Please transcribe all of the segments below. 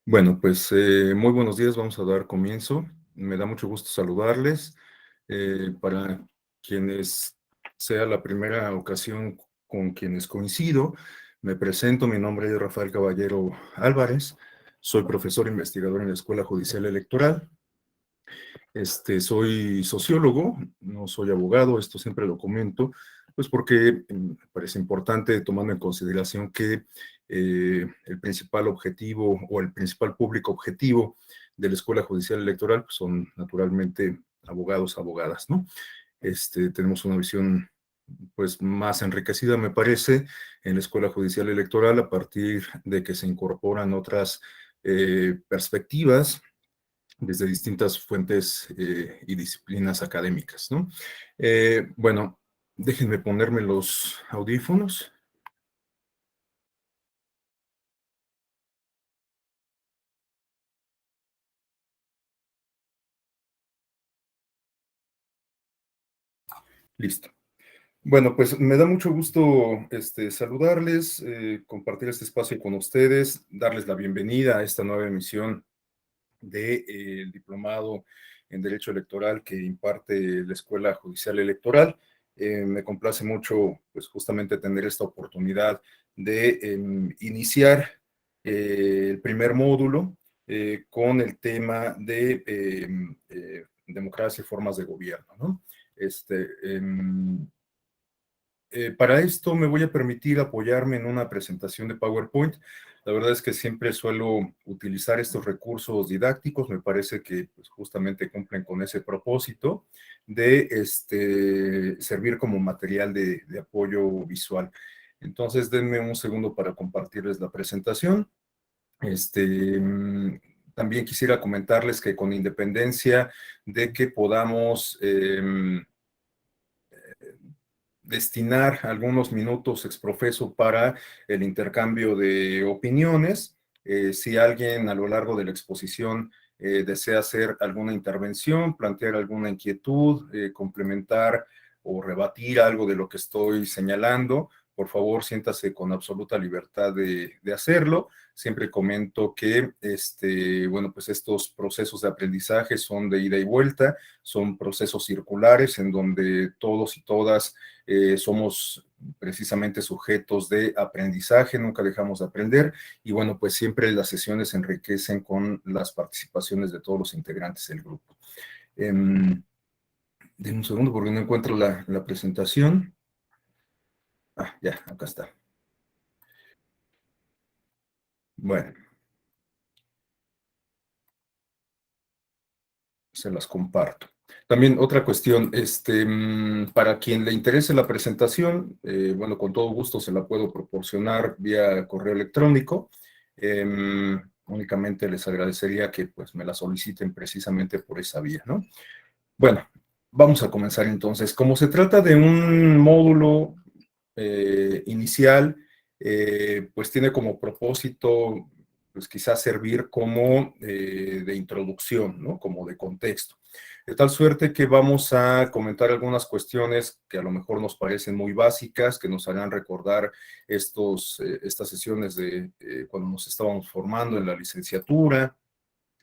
Bueno, pues muy buenos días, vamos a dar comienzo. Me da mucho gusto saludarles. Para quienes sea la primera ocasión con quienes coincido, me presento, mi nombre es Rafael Caballero Álvarez, soy profesor investigador en la Escuela Judicial Electoral. Soy sociólogo, no soy abogado, esto siempre lo comento, pues porque me parece importante tomando en consideración que el principal objetivo o el principal público objetivo de la Escuela Judicial Electoral pues son naturalmente abogados, abogadas, ¿no? Tenemos una visión pues más enriquecida, me parece, en la Escuela Judicial Electoral a partir de que se incorporan otras perspectivas desde distintas fuentes y disciplinas académicas, ¿no? Bueno, déjenme ponerme los audífonos. Listo. Bueno, pues me da mucho gusto saludarles, compartir este espacio con ustedes, darles la bienvenida a esta nueva emisión del diplomado en Derecho Electoral que imparte la Escuela Judicial Electoral. Me complace mucho, pues justamente tener esta oportunidad de iniciar el primer módulo con el tema de democracia y formas de gobierno, ¿no? Este, em, para esto me voy a permitir apoyarme en una presentación de PowerPoint. La verdad es que siempre suelo utilizar estos recursos didácticos, me parece que pues, justamente cumplen con ese propósito de servir como material de apoyo visual. Entonces, denme un segundo para compartirles la presentación. Este, mm, También quisiera comentarles que con independencia de que podamos destinar algunos minutos exprofeso para el intercambio de opiniones. Si alguien a lo largo de la exposición desea hacer alguna intervención, plantear alguna inquietud, complementar o rebatir algo de lo que estoy señalando, por favor, siéntase con absoluta libertad de hacerlo. Siempre comento que bueno, pues estos procesos de aprendizaje son de ida y vuelta, son procesos circulares en donde todos y todas somos precisamente sujetos de aprendizaje, nunca dejamos de aprender y bueno, pues siempre las sesiones se enriquecen con las participaciones de todos los integrantes del grupo. Den un segundo porque no encuentro la presentación. Ah, ya, acá está. Bueno, se las comparto. También otra cuestión, para quien le interese la presentación, bueno, con todo gusto se la puedo proporcionar vía correo electrónico. Únicamente les agradecería que pues me la soliciten precisamente por esa vía, ¿no? Bueno, vamos a comenzar entonces. Como se trata de un módulo inicial, pues tiene como propósito, pues quizás servir como de introducción, ¿no? Como de contexto. De tal suerte que vamos a comentar algunas cuestiones que a lo mejor nos parecen muy básicas, que nos harán recordar estas sesiones de cuando nos estábamos formando en la licenciatura,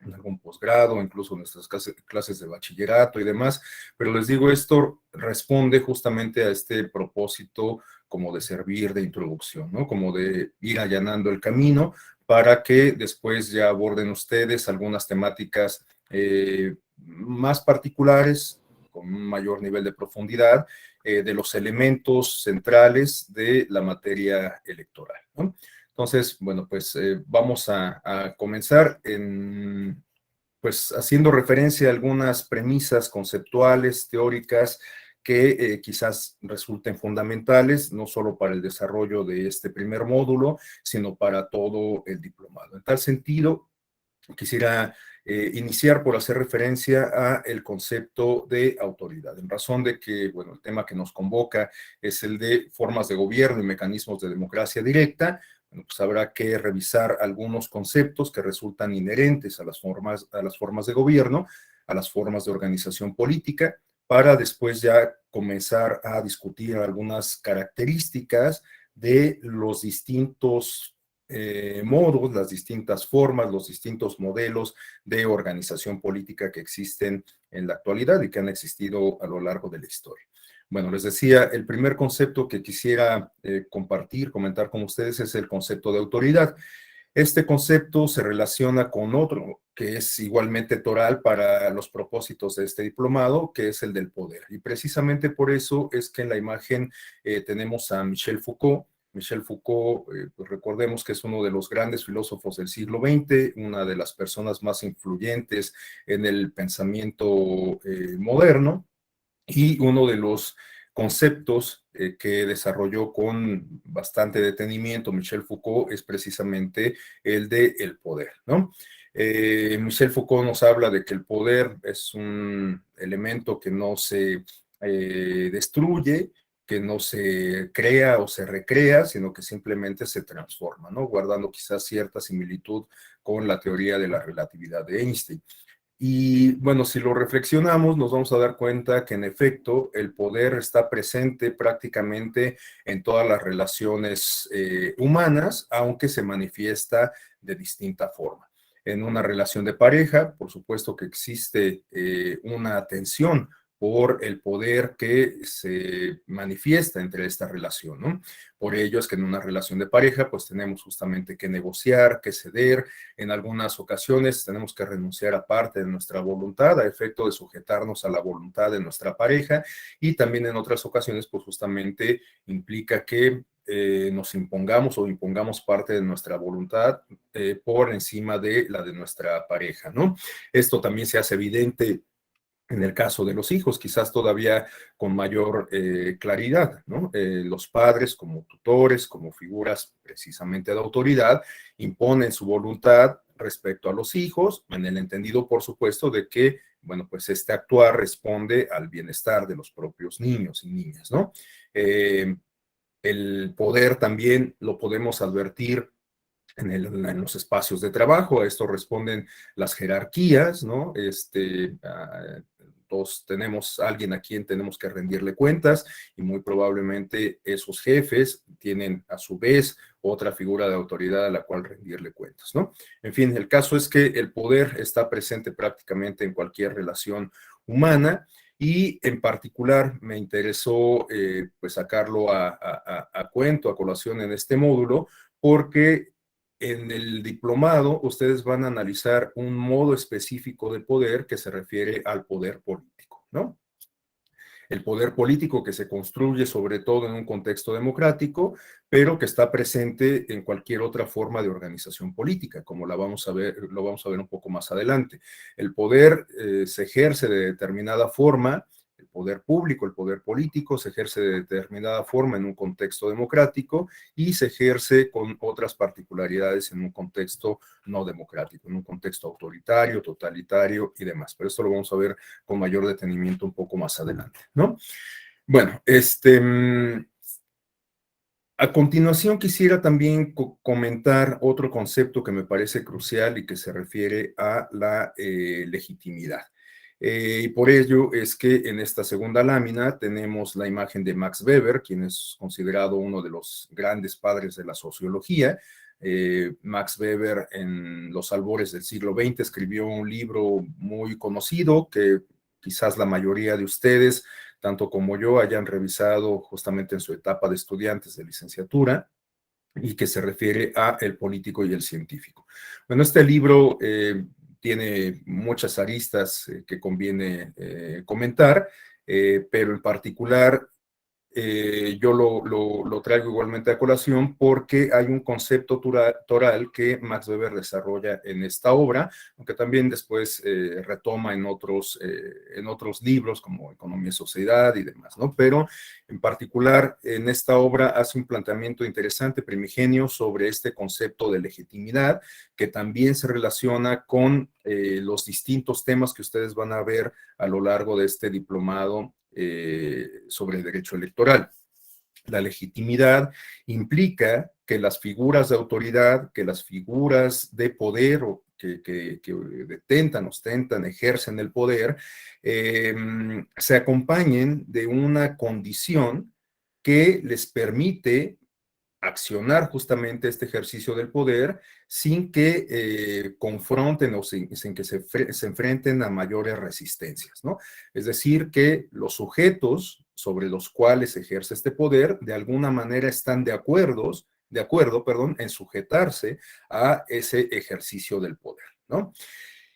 en algún posgrado, incluso nuestras clases de bachillerato y demás, pero les digo, esto responde justamente a este propósito como de servir de introducción, ¿no? Como de ir allanando el camino para que después ya aborden ustedes algunas temáticas más particulares, con un mayor nivel de profundidad, de los elementos centrales de la materia electoral, ¿no? Entonces, bueno, pues vamos a comenzar pues haciendo referencia a algunas premisas conceptuales, teóricas, que quizás resulten fundamentales, no solo para el desarrollo de este primer módulo, sino para todo el diplomado. En tal sentido, quisiera iniciar por hacer referencia a el concepto de autoridad, en razón de que, bueno, el tema que nos convoca es el de formas de gobierno y mecanismos de democracia directa. Bueno, pues habrá que revisar algunos conceptos que resultan inherentes a las formas de gobierno, a las formas de organización política, para después ya comenzar a discutir algunas características de los distintos modos, las distintas formas, los distintos modelos de organización política que existen en la actualidad y que han existido a lo largo de la historia. Bueno, les decía, el primer concepto que quisiera comentar con ustedes es el concepto de autoridad. Este concepto se relaciona con otro que es igualmente toral para los propósitos de este diplomado, que es el del poder. Y precisamente por eso es que en la imagen tenemos a Michel Foucault. Michel Foucault, pues recordemos que es uno de los grandes filósofos del siglo XX, una de las personas más influyentes en el pensamiento moderno, y uno de los conceptos que desarrolló con bastante detenimiento Michel Foucault es precisamente el de el poder, ¿no? Michel Foucault nos habla de que el poder es un elemento que no se destruye, que no se crea o se recrea, sino que simplemente se transforma, ¿no? Guardando quizás cierta similitud con la teoría de la relatividad de Einstein. Y bueno, si lo reflexionamos, nos vamos a dar cuenta que en efecto el poder está presente prácticamente en todas las relaciones humanas, aunque se manifiesta de distinta forma. En una relación de pareja, por supuesto que existe una tensión por el poder que se manifiesta entre esta relación, ¿no? Por ello es que en una relación de pareja, pues tenemos justamente que negociar, que ceder, en algunas ocasiones tenemos que renunciar a parte de nuestra voluntad a efecto de sujetarnos a la voluntad de nuestra pareja, y también en otras ocasiones pues justamente implica que nos impongamos o impongamos parte de nuestra voluntad por encima de la de nuestra pareja, ¿no? Esto también se hace evidente en el caso de los hijos, quizás todavía con mayor claridad, ¿no? Los padres como tutores, como figuras precisamente de autoridad, imponen su voluntad respecto a los hijos, en el entendido, por supuesto, de que, bueno, pues este actuar responde al bienestar de los propios niños y niñas, ¿no? El poder también lo podemos advertir en los espacios de trabajo. A esto responden las jerarquías, ¿no? Todos tenemos a alguien a quien tenemos que rendirle cuentas, y muy probablemente esos jefes tienen a su vez otra figura de autoridad a la cual rendirle cuentas, ¿no? En fin, el caso es que el poder está presente prácticamente en cualquier relación humana, y en particular me interesó pues sacarlo a cuento, a colación en este módulo, porque en el diplomado ustedes van a analizar un modo específico de poder que se refiere al poder político, ¿no? El poder político que se construye sobre todo en un contexto democrático, pero que está presente en cualquier otra forma de organización política, como la vamos a ver, lo vamos a ver un poco más adelante. El poder se ejerce de determinada forma. El poder público, el poder político, se ejerce de determinada forma en un contexto democrático, y se ejerce con otras particularidades en un contexto no democrático, en un contexto autoritario, totalitario y demás. Pero esto lo vamos a ver con mayor detenimiento un poco más adelante, ¿no? Bueno, a continuación quisiera también comentar otro concepto que me parece crucial y que se refiere a la legitimidad. Y por ello es que en esta segunda lámina tenemos la imagen de Max Weber, quien es considerado uno de los grandes padres de la sociología. Max Weber, en los albores del siglo XX, escribió un libro muy conocido que quizás la mayoría de ustedes, tanto como yo, hayan revisado justamente en su etapa de estudiantes de licenciatura, y que se refiere a el político y el científico. Bueno, este libro tiene muchas aristas que conviene comentar, pero en particular yo lo traigo igualmente a colación porque hay un concepto toral que Max Weber desarrolla en esta obra, aunque también después retoma en otros libros como Economía y Sociedad y demás, ¿no? Pero en particular en esta obra hace un planteamiento interesante, primigenio, sobre este concepto de legitimidad, que también se relaciona con los distintos temas que ustedes van a ver a lo largo de este diplomado sobre el derecho electoral. La legitimidad implica que las figuras de autoridad, que las figuras de poder o que detentan, ostentan, ejercen el poder, se acompañen de una condición que les permite accionar justamente este ejercicio del poder sin que confronten o sin que se enfrenten a mayores resistencias, ¿no? Es decir, que los sujetos sobre los cuales se ejerce este poder de alguna manera están de acuerdo, perdón, en sujetarse a ese ejercicio del poder, ¿no?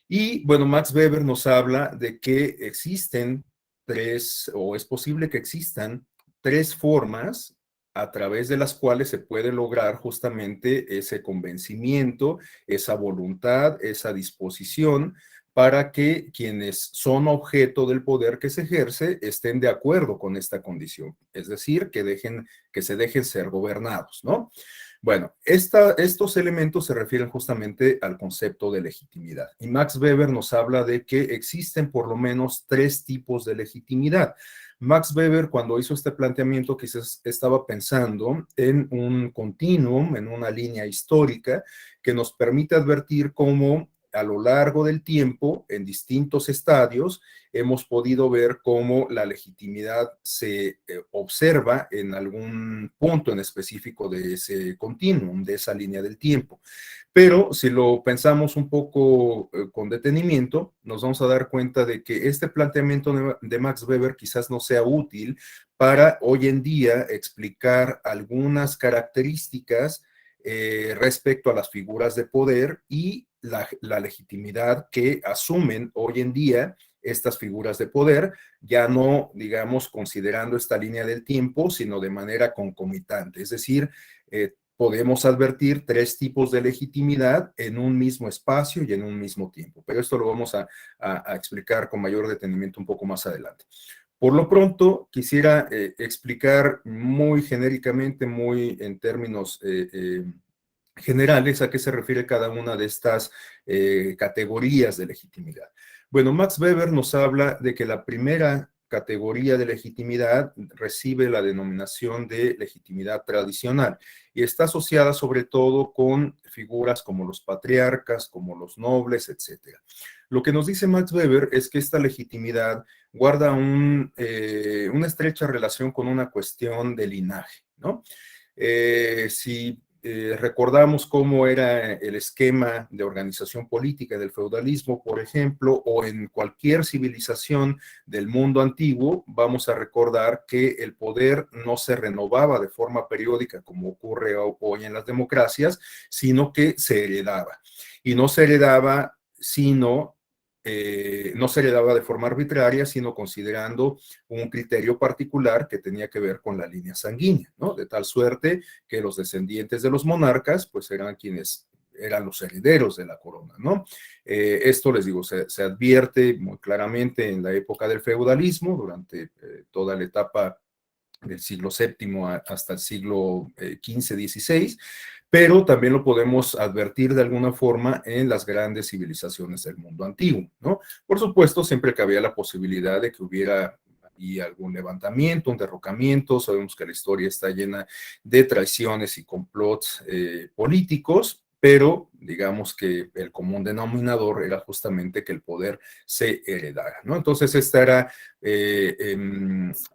Y bueno, Max Weber nos habla de que existen tres, o es posible que existan tres formas a través de las cuales se puede lograr justamente ese convencimiento, esa voluntad, esa disposición para que quienes son objeto del poder que se ejerce estén de acuerdo con esta condición, es decir, que se dejen ser gobernados, ¿no? Bueno, estos elementos se refieren justamente al concepto de legitimidad. Y Max Weber nos habla de que existen por lo menos tres tipos de legitimidad. Max Weber, cuando hizo este planteamiento, quizás estaba pensando en un continuum, en una línea histórica que nos permite advertir cómo a lo largo del tiempo, en distintos estadios, hemos podido ver cómo la legitimidad se observa en algún punto en específico de ese continuum, de esa línea del tiempo. Pero si lo pensamos un poco con detenimiento, nos vamos a dar cuenta de que este planteamiento de Max Weber quizás no sea útil para hoy en día explicar algunas características respecto a las figuras de poder y la legitimidad que asumen hoy en día estas figuras de poder, ya no, digamos, considerando esta línea del tiempo, sino de manera concomitante. Es decir, podemos advertir tres tipos de legitimidad en un mismo espacio y en un mismo tiempo. Pero esto lo vamos a explicar con mayor detenimiento un poco más adelante. Por lo pronto, quisiera explicar muy genéricamente, muy en términos generales, a qué se refiere cada una de estas categorías de legitimidad. Bueno, Max Weber nos habla de que la primera categoría de legitimidad recibe la denominación de legitimidad tradicional y está asociada sobre todo con figuras como los patriarcas, como los nobles, etc. Lo que nos dice Max Weber es que esta legitimidad guarda una estrecha relación con una cuestión de linaje, ¿no? Si recordamos cómo era el esquema de organización política del feudalismo, por ejemplo, o en cualquier civilización del mundo antiguo, vamos a recordar que el poder no se renovaba de forma periódica como ocurre hoy en las democracias, sino que se heredaba. Y no se heredaba no se heredaba de forma arbitraria, sino considerando un criterio particular que tenía que ver con la línea sanguínea, ¿no? De tal suerte que los descendientes de los monarcas, pues eran quienes eran los herederos de la corona, ¿no? Esto, les digo, se advierte muy claramente en la época del feudalismo, durante toda la etapa del siglo VII hasta el siglo XV-XVI, pero también lo podemos advertir de alguna forma en las grandes civilizaciones del mundo antiguo, ¿no? Por supuesto, siempre que había la posibilidad de que hubiera y algún levantamiento, un derrocamiento. Sabemos que la historia está llena de traiciones y complots políticos, pero digamos que el común denominador era justamente que el poder se heredara, ¿no? Entonces esta era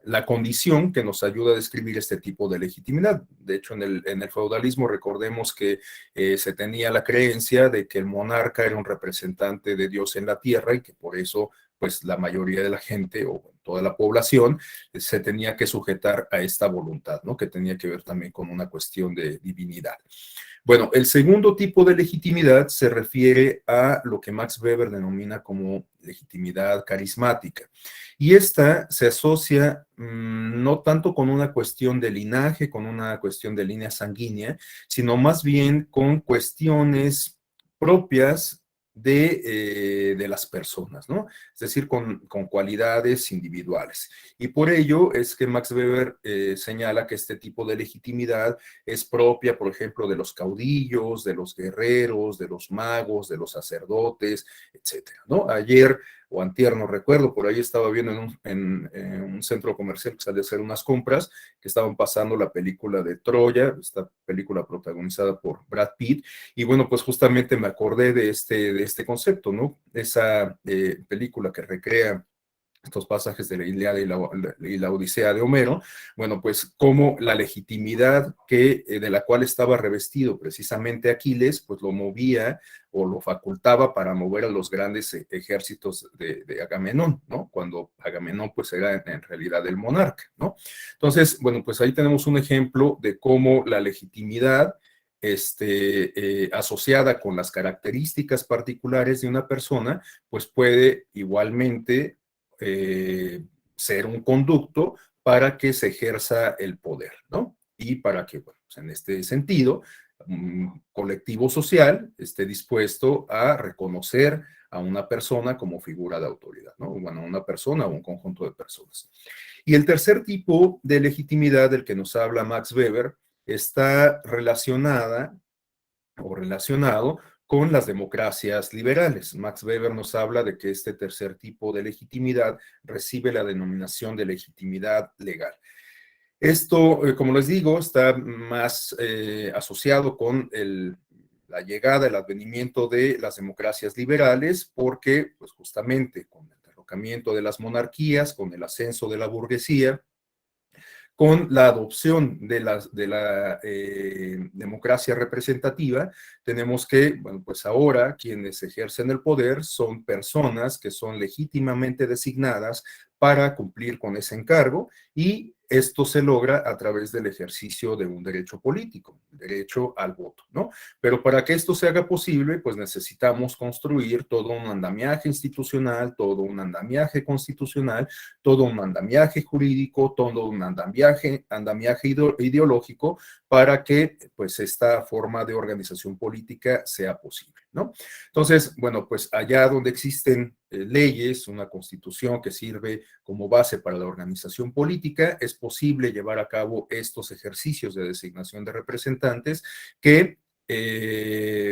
la condición que nos ayuda a describir este tipo de legitimidad. De hecho, en el feudalismo recordemos que se tenía la creencia de que el monarca era un representante de Dios en la tierra y que por eso pues la mayoría de la gente o toda la población se tenía que sujetar a esta voluntad, ¿no? Que tenía que ver también con una cuestión de divinidad. Bueno, el segundo tipo de legitimidad se refiere a lo que Max Weber denomina como legitimidad carismática. Y esta se asocia no tanto con una cuestión de linaje, con una cuestión de línea sanguínea, sino más bien con cuestiones propias de las personas, ¿no? Es decir, con cualidades individuales. Y por ello es que Max Weber señala que este tipo de legitimidad es propia, por ejemplo, de los caudillos, de los guerreros, de los magos, de los sacerdotes, etcétera, ¿no? Ayer o antier, no recuerdo, por ahí estaba viendo en un centro comercial que salí a hacer unas compras, que estaban pasando la película de Troya, esta película protagonizada por Brad Pitt, y bueno, pues justamente me acordé de este concepto, ¿no? Esa película que recrea estos pasajes de la Ilíada y la Odisea de Homero, bueno, pues como la legitimidad de la cual estaba revestido precisamente Aquiles, pues lo movía o lo facultaba para mover a los grandes ejércitos de Agamenón, ¿no? Cuando Agamenón pues era en realidad el monarca, ¿no? Entonces, bueno, pues ahí tenemos un ejemplo de cómo la legitimidad asociada con las características particulares de una persona, pues puede igualmente ser un conducto para que se ejerza el poder, ¿no? Y para que, bueno, pues en este sentido, un colectivo social esté dispuesto a reconocer a una persona como figura de autoridad, ¿no? Bueno, una persona o un conjunto de personas. Y el tercer tipo de legitimidad del que nos habla Max Weber está relacionada o relacionado con las democracias liberales. Max Weber nos habla de que este tercer tipo de legitimidad recibe la denominación de legitimidad legal. Esto, como les digo, está más asociado con la llegada, el advenimiento de las democracias liberales, porque pues justamente con el derrocamiento de las monarquías, con el ascenso de la burguesía, con la adopción de la democracia representativa, tenemos que, bueno, pues ahora quienes ejercen el poder son personas que son legítimamente designadas para cumplir con ese encargo y esto se logra a través del ejercicio de un derecho político, derecho al voto, ¿no? Pero para que esto se haga posible, pues necesitamos construir todo un andamiaje institucional, todo un andamiaje constitucional, todo un andamiaje jurídico, todo un andamiaje ideológico para que pues esta forma de organización política sea posible, ¿no? Entonces, bueno, pues allá donde existen leyes, una constitución que sirve como base para la organización política, es posible llevar a cabo estos ejercicios de designación de representantes que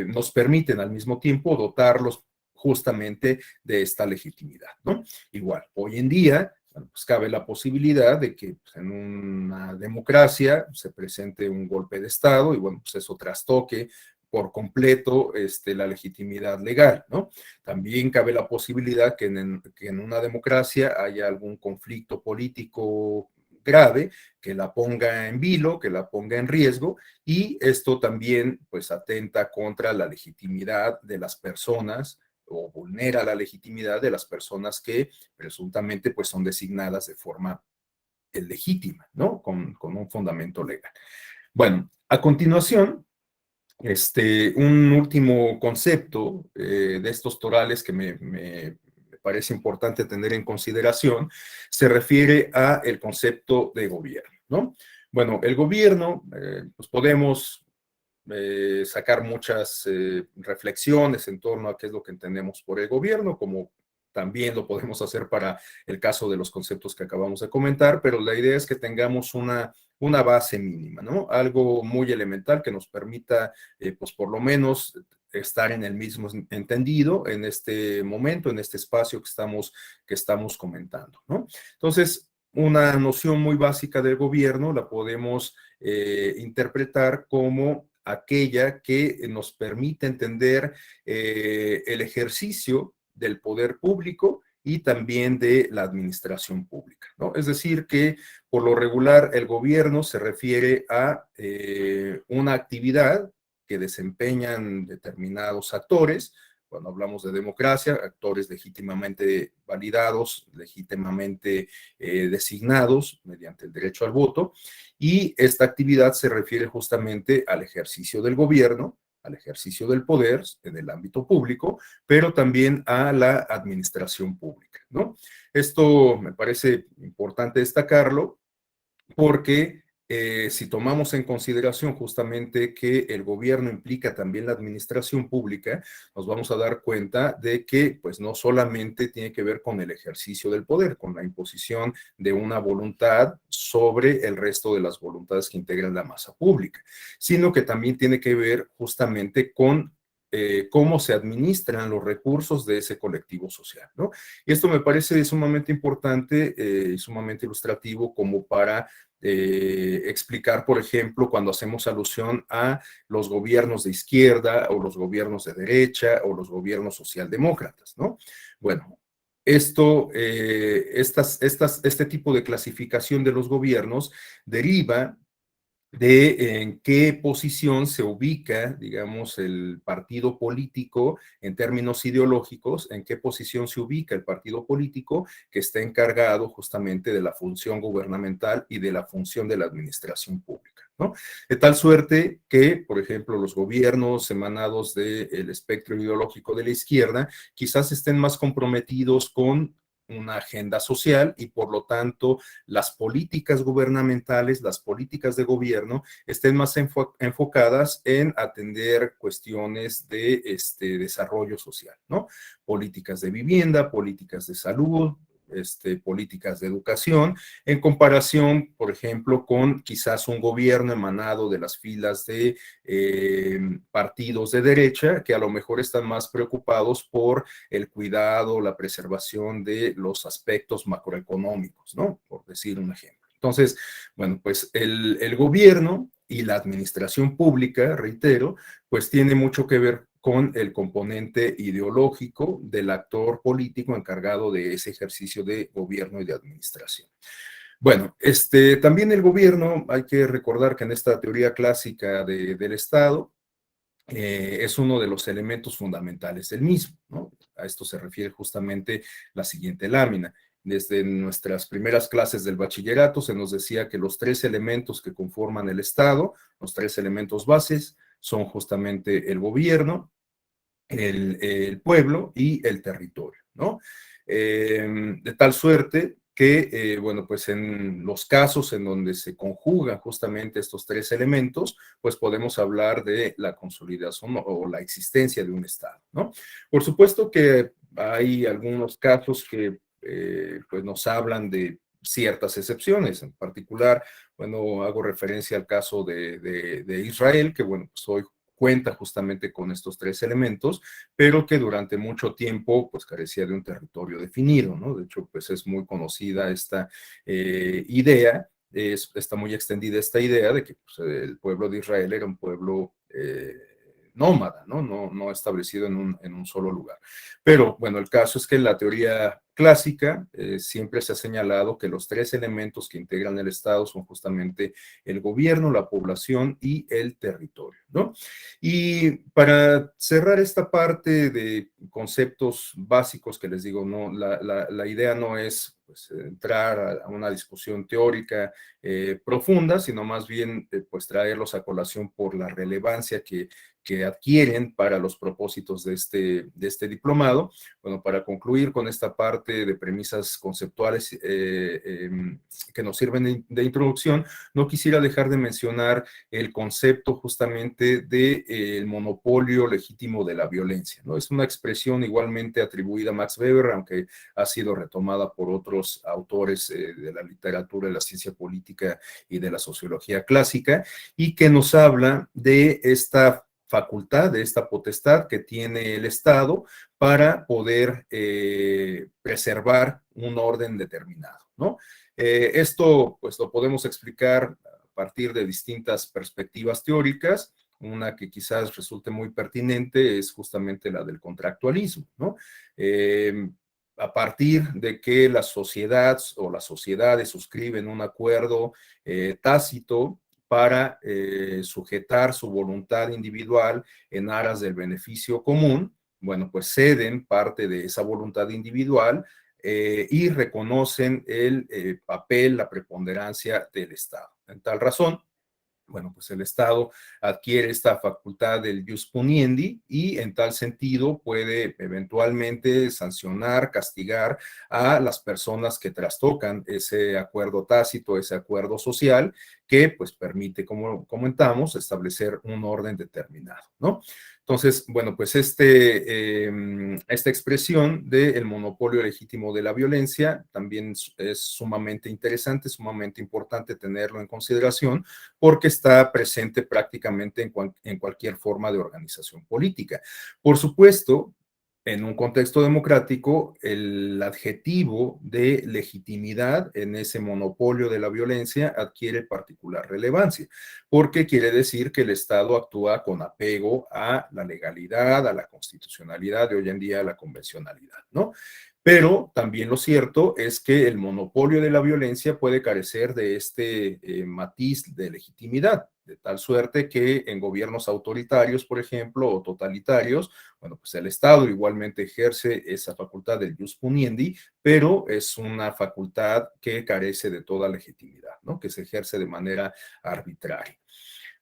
nos permiten al mismo tiempo dotarlos justamente de esta legitimidad, ¿no? Igual, hoy en día, bueno, pues cabe la posibilidad de que pues, en una democracia se presente un golpe de Estado y bueno, pues eso trastoque por completo la legitimidad legal, ¿no? También cabe la posibilidad que en una democracia haya algún conflicto político grave que la ponga en vilo, que la ponga en riesgo, y esto también pues atenta contra la legitimidad de las personas o vulnera la legitimidad de las personas que presuntamente pues son designadas de forma legítima, ¿no? Con un fundamento legal. Bueno, a continuación, un último concepto de estos torales que me parece importante tener en consideración se refiere a el concepto de gobierno, ¿no? Bueno, el gobierno, pues podemos sacar muchas reflexiones en torno a qué es lo que entendemos por el gobierno, como también lo podemos hacer para el caso de los conceptos que acabamos de comentar, pero la idea es que tengamos una base mínima, ¿no? Algo muy elemental que nos permita, pues por lo menos, estar en el mismo entendido en este momento, en este espacio que estamos comentando, ¿no? Entonces, una noción muy básica del gobierno la podemos interpretar como aquella que nos permite entender el ejercicio del poder público y también de la administración pública, ¿no? Es decir, que por lo regular el gobierno se refiere a una actividad que desempeñan determinados actores. Cuando hablamos de democracia, actores legítimamente validados, legítimamente designados mediante el derecho al voto, y esta actividad se refiere justamente al ejercicio del gobierno, al ejercicio del poder en el ámbito público, pero también a la administración pública, ¿no? Esto me parece importante destacarlo porque si tomamos en consideración justamente que el gobierno implica también la administración pública, nos vamos a dar cuenta de que pues no solamente tiene que ver con el ejercicio del poder, con la imposición de una voluntad sobre el resto de las voluntades que integran la masa pública, sino que también tiene que ver justamente con cómo se administran los recursos de ese colectivo social, ¿no? Y esto me parece sumamente importante y sumamente ilustrativo como para explicar, por ejemplo, cuando hacemos alusión a los gobiernos de izquierda o los gobiernos de derecha o los gobiernos socialdemócratas, ¿no? Bueno, Este tipo de clasificación de los gobiernos deriva de en qué posición se ubica, digamos, el partido político en términos ideológicos, en qué posición se ubica el partido político que está encargado justamente de la función gubernamental y de la función de la administración pública, ¿no? De tal suerte que, por ejemplo, los gobiernos emanados del espectro ideológico de la izquierda quizás estén más comprometidos con una agenda social y por lo tanto las políticas gubernamentales, las políticas de gobierno estén más enfocadas en atender cuestiones de desarrollo social, ¿no? Políticas de vivienda, políticas de salud, políticas de educación, en comparación, por ejemplo, con quizás un gobierno emanado de las filas de partidos de derecha, que a lo mejor están más preocupados por el cuidado, la preservación de los aspectos macroeconómicos, ¿no? Por decir un ejemplo. Entonces, bueno, pues el gobierno y la administración pública, reitero, pues tiene mucho que ver con el componente ideológico del actor político encargado de ese ejercicio de gobierno y de administración. Bueno, también el gobierno, hay que recordar que en esta teoría clásica del Estado, es uno de los elementos fundamentales del mismo, ¿no? A esto se refiere justamente la siguiente lámina. Desde nuestras primeras clases del bachillerato se nos decía que los tres elementos que conforman el Estado, los tres elementos bases, son justamente el gobierno, el pueblo y el territorio, ¿no? De tal suerte que, bueno, pues en los casos en donde se conjugan justamente estos tres elementos, pues podemos hablar de la consolidación o la existencia de un Estado, ¿no? Por supuesto que hay algunos casos que pues nos hablan de ciertas excepciones, en particular, bueno, hago referencia al caso de Israel, que bueno, pues hoy cuenta justamente con estos tres elementos, pero que durante mucho tiempo pues carecía de un territorio definido, ¿no? De hecho, pues es muy conocida esta idea, está muy extendida esta idea de que pues, el pueblo de Israel era un pueblo nómada, ¿no? No establecido en un solo lugar. Pero bueno, el caso es que en la teoría clásica siempre se ha señalado que los tres elementos que integran el Estado son justamente el gobierno, la población y el territorio, ¿no? Y para cerrar esta parte de conceptos básicos que les digo, no, la idea no es pues, entrar a una discusión teórica profunda, sino más bien pues traerlos a colación por la relevancia que adquieren para los propósitos de este diplomado. Bueno, para concluir con esta parte de premisas conceptuales que nos sirven de introducción, no quisiera dejar de mencionar el concepto justamente del monopolio legítimo de la violencia, ¿no? Es una expresión igualmente atribuida a Max Weber, aunque ha sido retomada por otros autores de la literatura, de la ciencia política y de la sociología clásica, y que nos habla de esta facultad, de esta potestad que tiene el Estado para poder preservar un orden determinado, ¿no? Esto, pues, lo podemos explicar a partir de distintas perspectivas teóricas. Una que quizás resulte muy pertinente es justamente la del contractualismo, ¿no? A partir de que la sociedad o las sociedades suscriben un acuerdo tácito para sujetar su voluntad individual en aras del beneficio común, bueno, pues ceden parte de esa voluntad individual y reconocen el papel, la preponderancia del Estado. En tal razón, bueno, pues el Estado adquiere esta facultad del jus puniendi y en tal sentido puede eventualmente sancionar, castigar a las personas que trastocan ese acuerdo tácito, ese acuerdo social que pues permite, como comentamos, establecer un orden determinado, ¿no? Entonces, bueno, pues esta expresión del monopolio legítimo de la violencia también es sumamente interesante, sumamente importante tenerlo en consideración porque está presente prácticamente en cualquier forma de organización política. Por supuesto, en un contexto democrático, el adjetivo de legitimidad en ese monopolio de la violencia adquiere particular relevancia, porque quiere decir que el Estado actúa con apego a la legalidad, a la constitucionalidad, de hoy en día a la convencionalidad, ¿no? Pero también lo cierto es que el monopolio de la violencia puede carecer de este matiz de legitimidad, de tal suerte que en gobiernos autoritarios, por ejemplo, o totalitarios, bueno, pues el Estado igualmente ejerce esa facultad del jus puniendi, pero es una facultad que carece de toda legitimidad, ¿no? Que se ejerce de manera arbitraria.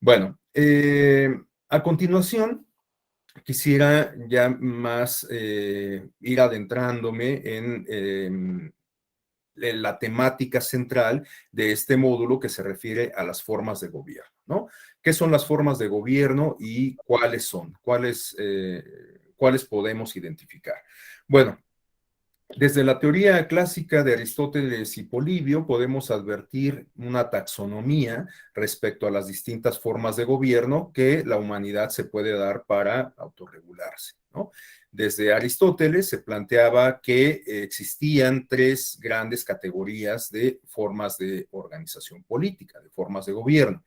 Bueno, a continuación, quisiera ya más ir adentrándome en la temática central de este módulo que se refiere a las formas de gobierno, ¿no? ¿Qué son las formas de gobierno y cuáles son? ¿Cuáles podemos identificar? Bueno, desde la teoría clásica de Aristóteles y Polibio podemos advertir una taxonomía respecto a las distintas formas de gobierno que la humanidad se puede dar para autorregularse, ¿no? Desde Aristóteles se planteaba que existían tres grandes categorías de formas de organización política, de formas de gobierno.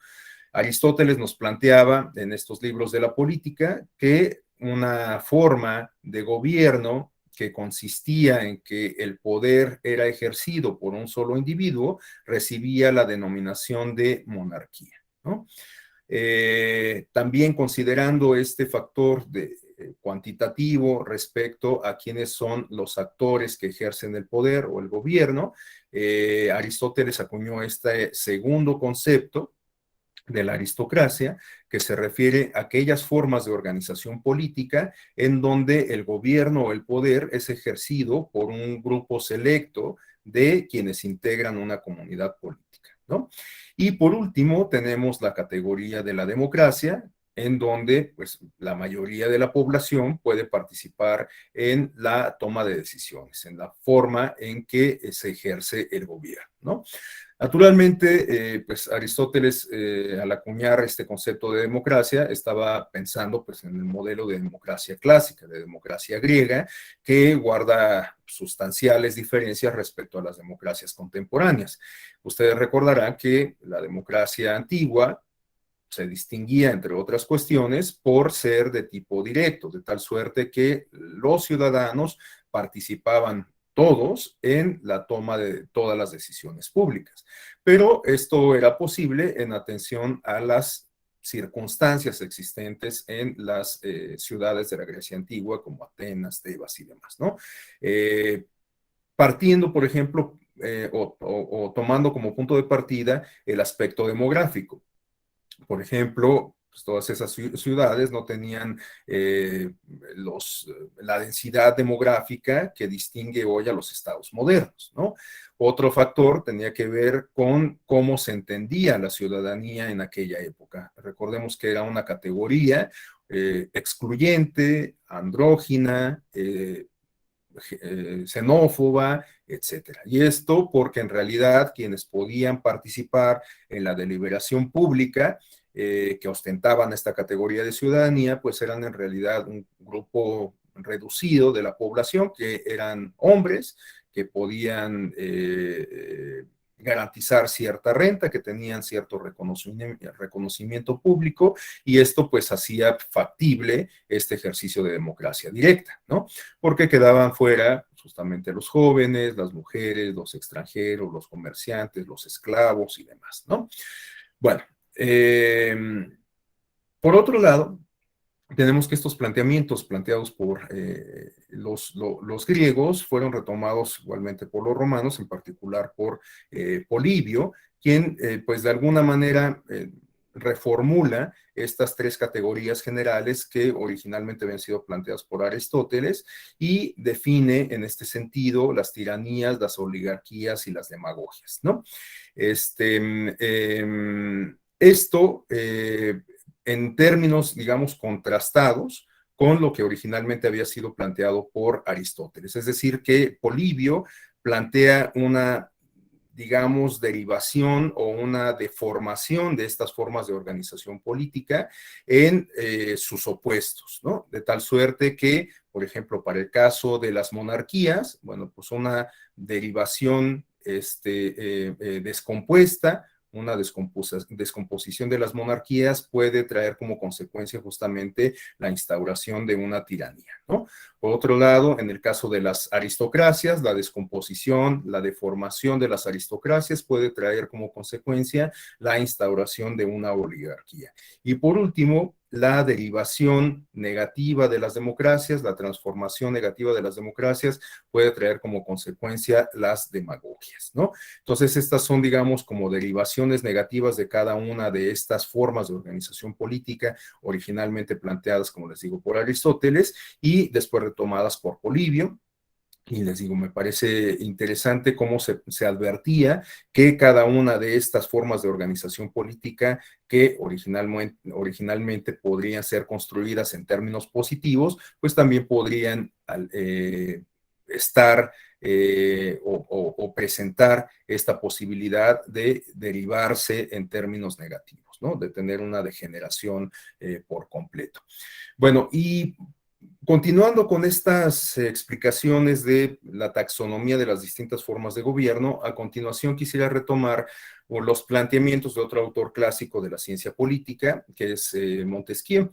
Aristóteles nos planteaba en estos libros de la política que una forma de gobierno que consistía en que el poder era ejercido por un solo individuo, recibía la denominación de monarquía, ¿no? También considerando este factor cuantitativo respecto a quiénes son los actores que ejercen el poder o el gobierno, Aristóteles acuñó este segundo concepto de la aristocracia, que se refiere a aquellas formas de organización política en donde el gobierno o el poder es ejercido por un grupo selecto de quienes integran una comunidad política, ¿no? Y por último, tenemos la categoría de la democracia, en donde pues, la mayoría de la población puede participar en la toma de decisiones, en la forma en que se ejerce el gobierno, ¿no? Naturalmente, pues Aristóteles, al acuñar este concepto de democracia, estaba pensando pues, en el modelo de democracia clásica, de democracia griega, que guarda sustanciales diferencias respecto a las democracias contemporáneas. Ustedes recordarán que la democracia antigua se distinguía, entre otras cuestiones, por ser de tipo directo, de tal suerte que los ciudadanos participaban todos en la toma de todas las decisiones públicas. Pero esto era posible en atención a las circunstancias existentes en las ciudades de la Grecia antigua, como Atenas, Tebas y demás, ¿no? Partiendo, por ejemplo, o tomando como punto de partida el aspecto demográfico. Por ejemplo, pues todas esas ciudades no tenían la densidad demográfica que distingue hoy a los estados modernos, ¿no? Otro factor tenía que ver con cómo se entendía la ciudadanía en aquella época. Recordemos que era una categoría excluyente, andrógina, xenófoba, etcétera. Y esto porque en realidad quienes podían participar en la deliberación pública que ostentaban esta categoría de ciudadanía, pues eran en realidad un grupo reducido de la población, que eran hombres que podían garantizar cierta renta, que tenían cierto reconocimiento público, y esto pues hacía factible este ejercicio de democracia directa, ¿no? Porque quedaban fuera justamente los jóvenes, las mujeres, los extranjeros, los comerciantes, los esclavos y demás, ¿no? Bueno, por otro lado, tenemos que estos planteamientos planteados por los griegos fueron retomados igualmente por los romanos, en particular por Polibio, quien pues de alguna manera reformula estas tres categorías generales que originalmente habían sido planteadas por Aristóteles y define en este sentido las tiranías, las oligarquías y las demagogias, ¿no? Esto en términos, digamos, contrastados con lo que originalmente había sido planteado por Aristóteles. Es decir, que Polibio plantea una, digamos, derivación o una deformación de estas formas de organización política en sus opuestos, ¿no? De tal suerte que, por ejemplo, para el caso de las monarquías, bueno, pues una derivación descompuesta una descomposición de las monarquías puede traer como consecuencia justamente la instauración de una tiranía, ¿no? Por otro lado, en el caso de las aristocracias, la descomposición, la deformación de las aristocracias puede traer como consecuencia la instauración de una oligarquía. Y por último, la derivación negativa de las democracias, la transformación negativa de las democracias puede traer como consecuencia las demagogias, ¿no? Entonces, estas son, digamos, como derivaciones negativas de cada una de estas formas de organización política, originalmente planteadas, como les digo, por Aristóteles y después retomadas por Polibio. Y les digo, me parece interesante cómo se advertía que cada una de estas formas de organización política que originalmente podrían ser construidas en términos positivos, pues también podrían estar o presentar esta posibilidad de derivarse en términos negativos, ¿no? De tener una degeneración por completo. Bueno, y continuando con estas explicaciones de la taxonomía de las distintas formas de gobierno, a continuación quisiera retomar los planteamientos de otro autor clásico de la ciencia política, que es Montesquieu.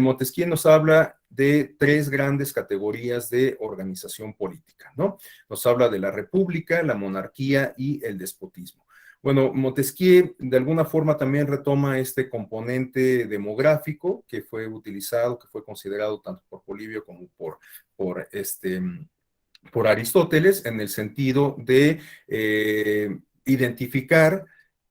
Montesquieu nos habla de tres grandes categorías de organización política, ¿no? Nos habla de la república, la monarquía y el despotismo. Bueno, Montesquieu de alguna forma también retoma este componente demográfico que fue utilizado, que fue considerado tanto por Polibio como por Aristóteles, en el sentido de identificar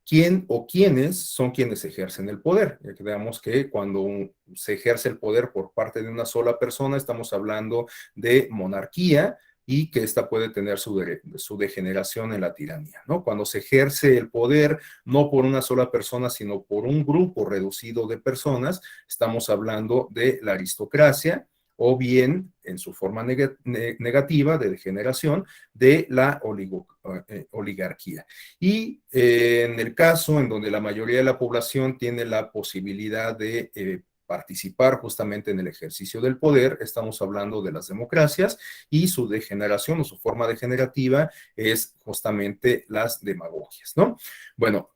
quién o quiénes son quienes ejercen el poder. Ya que veamos que cuando se ejerce el poder por parte de una sola persona, estamos hablando de monarquía, y que ésta puede tener su degeneración en la tiranía, ¿no? Cuando se ejerce el poder no por una sola persona, sino por un grupo reducido de personas, estamos hablando de la aristocracia, o bien, en su forma negativa de degeneración, de la oligarquía. Y en el caso en donde la mayoría de la población tiene la posibilidad de participar justamente en el ejercicio del poder, estamos hablando de las democracias, y su degeneración o su forma degenerativa es justamente las demagogias, ¿no? Bueno,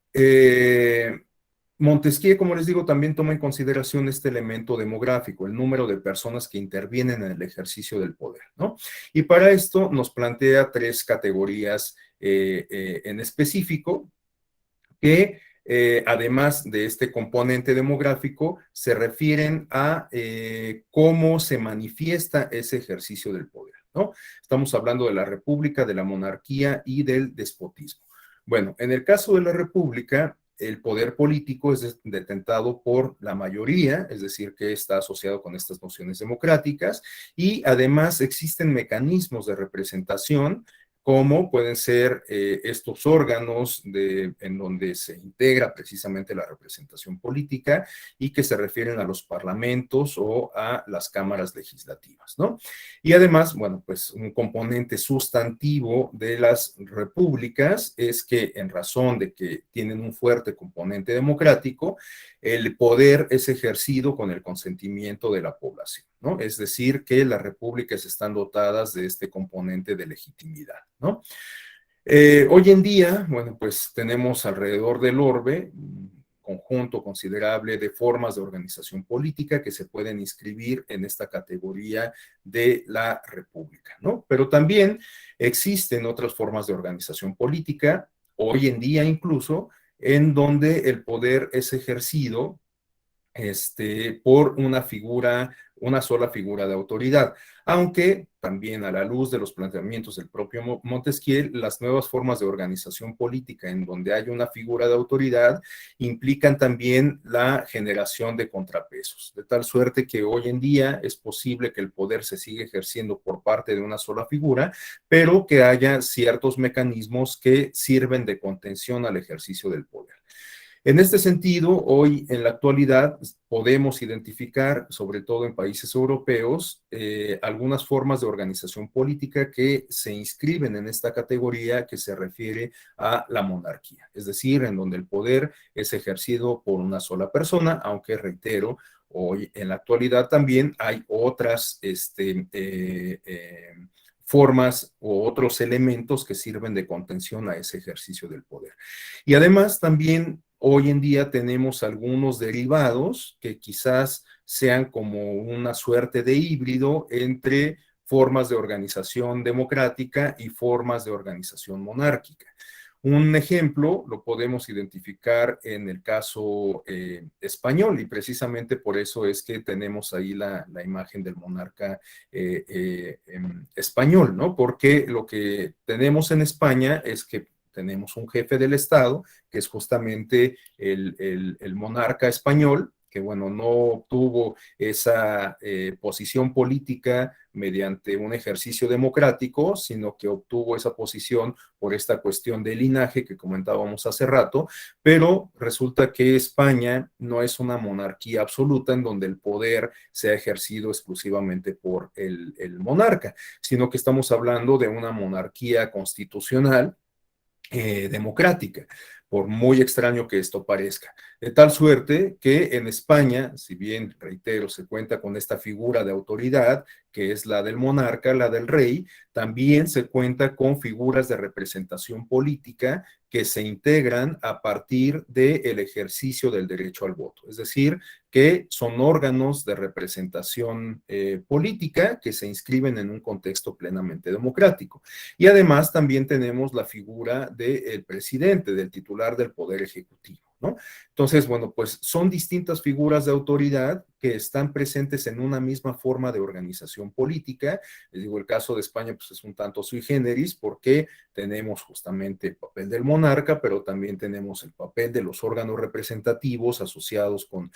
Montesquieu, como les digo, también toma en consideración este elemento demográfico, el número de personas que intervienen en el ejercicio del poder, ¿no? Y para esto nos plantea tres categorías en específico que además de este componente demográfico, se refieren a cómo se manifiesta ese ejercicio del poder, ¿no? Estamos hablando de la república, de la monarquía y del despotismo. Bueno, en el caso de la república, el poder político es detentado por la mayoría, es decir, que está asociado con estas nociones democráticas, y además existen mecanismos de representación como pueden ser estos órganos en donde se integra precisamente la representación política y que se refieren a los parlamentos o a las cámaras legislativas, ¿no? Y además, bueno, pues un componente sustantivo de las repúblicas es que en razón de que tienen un fuerte componente democrático, el poder es ejercido con el consentimiento de la población, ¿no? Es decir, que las repúblicas están dotadas de este componente de legitimidad, ¿no? Hoy en día, bueno, pues tenemos alrededor del orbe un conjunto considerable de formas de organización política que se pueden inscribir en esta categoría de la república, ¿no? Pero también existen otras formas de organización política, hoy en día incluso, en donde el poder es ejercido por una sola figura de autoridad. Aunque también a la luz de los planteamientos del propio Montesquieu, las nuevas formas de organización política en donde hay una figura de autoridad implican también la generación de contrapesos, de tal suerte que hoy en día es posible que el poder se siga ejerciendo por parte de una sola figura, pero que haya ciertos mecanismos que sirven de contención al ejercicio del poder. En este sentido, hoy en la actualidad podemos identificar, sobre todo en países europeos, algunas formas de organización política que se inscriben en esta categoría que se refiere a la monarquía, es decir, en donde el poder es ejercido por una sola persona, aunque reitero, hoy en la actualidad también hay otras formas o otros elementos que sirven de contención a ese ejercicio del poder. Y además también hoy en día tenemos algunos derivados que quizás sean como una suerte de híbrido entre formas de organización democrática y formas de organización monárquica. Un ejemplo lo podemos identificar en el caso español y precisamente por eso es que tenemos ahí la imagen del monarca español, ¿no? Porque lo que tenemos en España es que tenemos un jefe del Estado, que es justamente el monarca español, que bueno, no obtuvo esa posición política mediante un ejercicio democrático, sino que obtuvo esa posición por esta cuestión de linaje que comentábamos hace rato, pero resulta que España no es una monarquía absoluta en donde el poder sea ejercido exclusivamente por el monarca, sino que estamos hablando de una monarquía constitucional democrática, por muy extraño que esto parezca. De tal suerte que en España, si bien, reitero, se cuenta con esta figura de autoridad, que es la del monarca, la del rey, también se cuenta con figuras de representación política que se integran a partir del ejercicio del derecho al voto. Es decir, que son órganos de representación política que se inscriben en un contexto plenamente democrático. Y además también tenemos la figura del presidente, del titular del Poder Ejecutivo, ¿no? Entonces, bueno, pues son distintas figuras de autoridad que están presentes en una misma forma de organización política. Les digo, el caso de España pues es un tanto sui generis porque tenemos justamente el papel del monarca, pero también tenemos el papel de los órganos representativos asociados con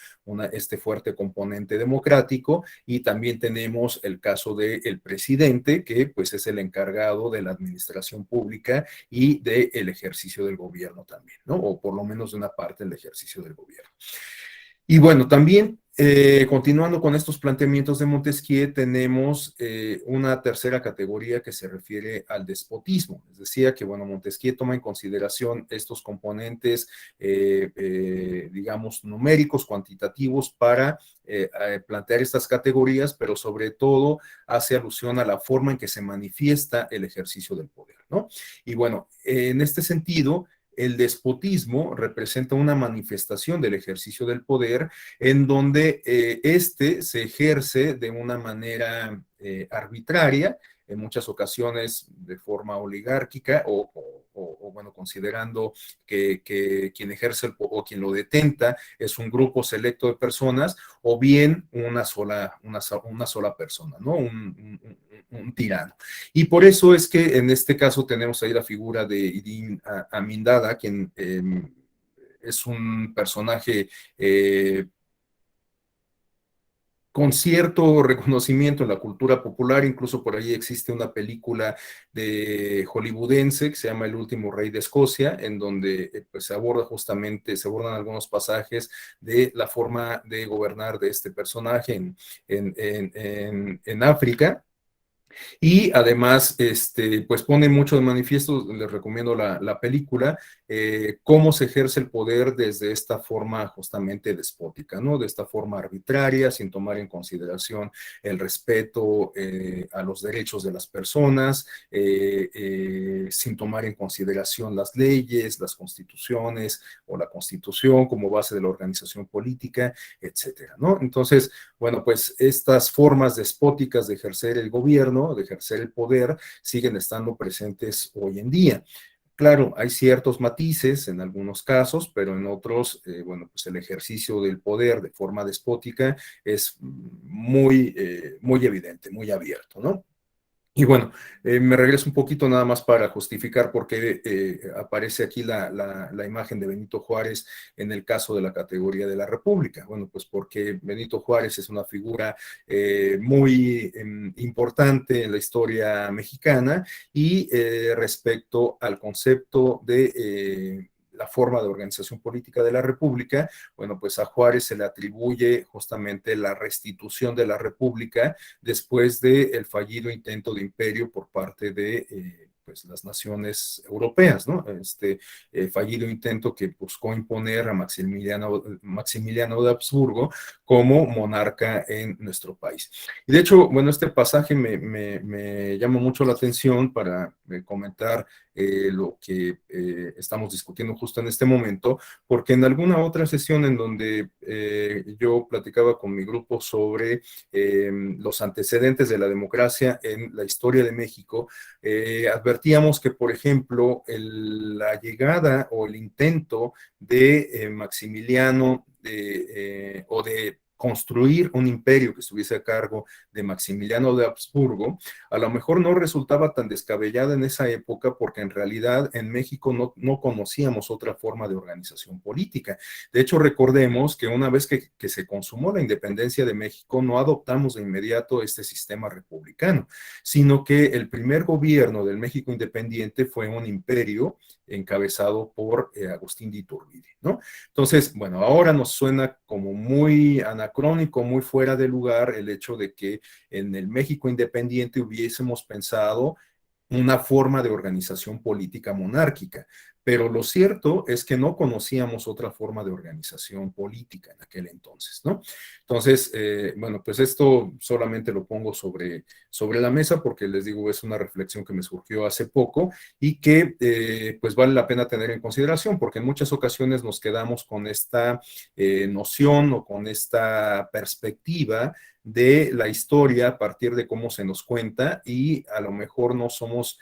este fuerte componente democrático y también tenemos el caso del presidente, que pues es el encargado de la administración pública y del ejercicio del gobierno también, ¿no? O por lo menos de una parte del ejercicio del gobierno. Y bueno, también continuando con estos planteamientos de Montesquieu, tenemos una tercera categoría que se refiere al despotismo. Les decía que, bueno, Montesquieu toma en consideración estos componentes, digamos, numéricos, cuantitativos, para plantear estas categorías, pero sobre todo hace alusión a la forma en que se manifiesta el ejercicio del poder, ¿no? Y bueno, en este sentido, el despotismo representa una manifestación del ejercicio del poder en donde este se ejerce de una manera arbitraria, en muchas ocasiones de forma oligárquica bueno, considerando que quien ejerce o quien lo detenta es un grupo selecto de personas o bien una sola persona, ¿no? Un tirano. Y por eso es que en este caso tenemos ahí la figura de Idi Amin Dada, quien es un personaje con cierto reconocimiento en la cultura popular, incluso por ahí existe una película de hollywoodense que se llama El último rey de Escocia, en donde pues se abordan algunos pasajes de la forma de gobernar de este personaje en África. Y además, pues pone mucho de manifiesto, les recomiendo la película, cómo se ejerce el poder desde esta forma justamente despótica, ¿no? De esta forma arbitraria, sin tomar en consideración el respeto a los derechos de las personas, sin tomar en consideración las leyes, las constituciones o la constitución como base de la organización política, etcétera, ¿no? Entonces, bueno, pues estas formas despóticas de ejercer el gobierno, de ejercer el poder, siguen estando presentes hoy en día. Claro, hay ciertos matices en algunos casos, pero en otros, bueno, pues el ejercicio del poder de forma despótica es muy evidente, muy abierto, ¿no? Y bueno, me regreso un poquito nada más para justificar por qué aparece aquí la imagen de Benito Juárez en el caso de la categoría de la República. Bueno, pues porque Benito Juárez es una figura muy importante en la historia mexicana y respecto al concepto de la forma de organización política de la República, bueno, pues a Juárez se le atribuye justamente la restitución de la República después del fallido intento de imperio por parte de pues, las naciones europeas, ¿no? Fallido intento que buscó imponer a Maximiliano de Habsburgo como monarca en nuestro país. Y de hecho, bueno, este pasaje me llama mucho la atención para comentar lo que estamos discutiendo justo en este momento, porque en alguna otra sesión en donde yo platicaba con mi grupo sobre los antecedentes de la democracia en la historia de México, advertíamos que, por ejemplo, la llegada o el intento de Maximiliano o de construir un imperio que estuviese a cargo de Maximiliano de Habsburgo, a lo mejor no resultaba tan descabellada en esa época porque en realidad en México no conocíamos otra forma de organización política. De hecho, recordemos que una vez que se consumó la independencia de México, no adoptamos de inmediato este sistema republicano, sino que el primer gobierno del México independiente fue un imperio encabezado por Agustín de Iturbide, ¿no? Entonces, bueno, ahora nos suena como muy anacrónico, muy fuera de lugar el hecho de que en el México independiente hubiésemos pensado una forma de organización política monárquica. Pero lo cierto es que no conocíamos otra forma de organización política en aquel entonces, ¿no? Entonces, bueno, pues esto solamente lo pongo sobre la mesa porque les digo, es una reflexión que me surgió hace poco y que pues vale la pena tener en consideración porque en muchas ocasiones nos quedamos con esta noción o con esta perspectiva de la historia a partir de cómo se nos cuenta y a lo mejor no somos,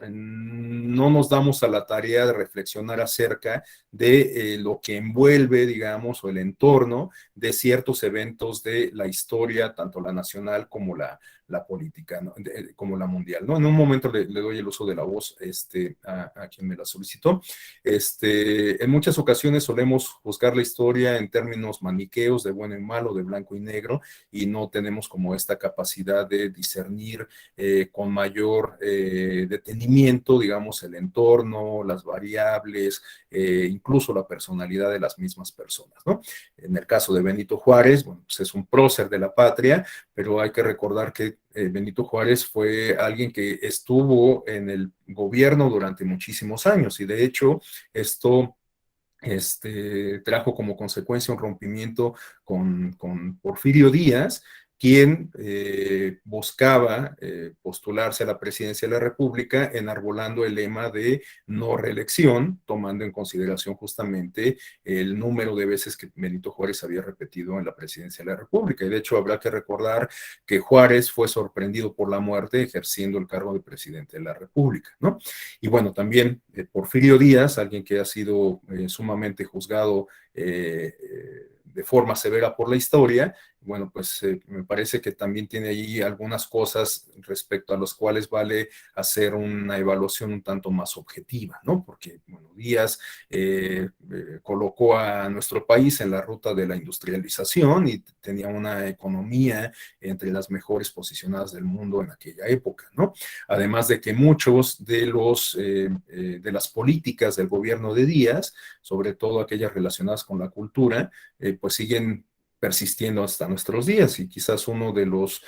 no nos damos a la tarea de reflexionar acerca de lo que envuelve, digamos, o el entorno de ciertos eventos de la historia, tanto la nacional como la política, ¿no? Como la mundial, ¿no? En un momento le doy el uso de la voz a quien me la solicitó. En muchas ocasiones solemos juzgar la historia en términos maniqueos, de bueno y malo, de blanco y negro, y no tenemos como esta capacidad de discernir con mayor detenimiento, digamos, el entorno, las variables, incluso la personalidad de las mismas personas, ¿no? En el caso de Benito Juárez, bueno, pues es un prócer de la patria, pero hay que recordar que Benito Juárez fue alguien que estuvo en el gobierno durante muchísimos años y de hecho esto trajo como consecuencia un rompimiento con Porfirio Díaz, quien buscaba postularse a la presidencia de la República enarbolando el lema de no reelección, tomando en consideración justamente el número de veces que Benito Juárez había repetido en la presidencia de la República. Y de hecho habrá que recordar que Juárez fue sorprendido por la muerte ejerciendo el cargo de presidente de la República, ¿no? Y bueno, también Porfirio Díaz, alguien que ha sido sumamente juzgado de forma severa por la historia, bueno, pues me parece que también tiene ahí algunas cosas respecto a las cuales vale hacer una evaluación un tanto más objetiva, ¿no? Porque, bueno, Díaz colocó a nuestro país en la ruta de la industrialización y tenía una economía entre las mejores posicionadas del mundo en aquella época, ¿no? Además de que muchos de las políticas del gobierno de Díaz, sobre todo aquellas relacionadas con la cultura, pues siguen persistiendo hasta nuestros días y quizás uno de los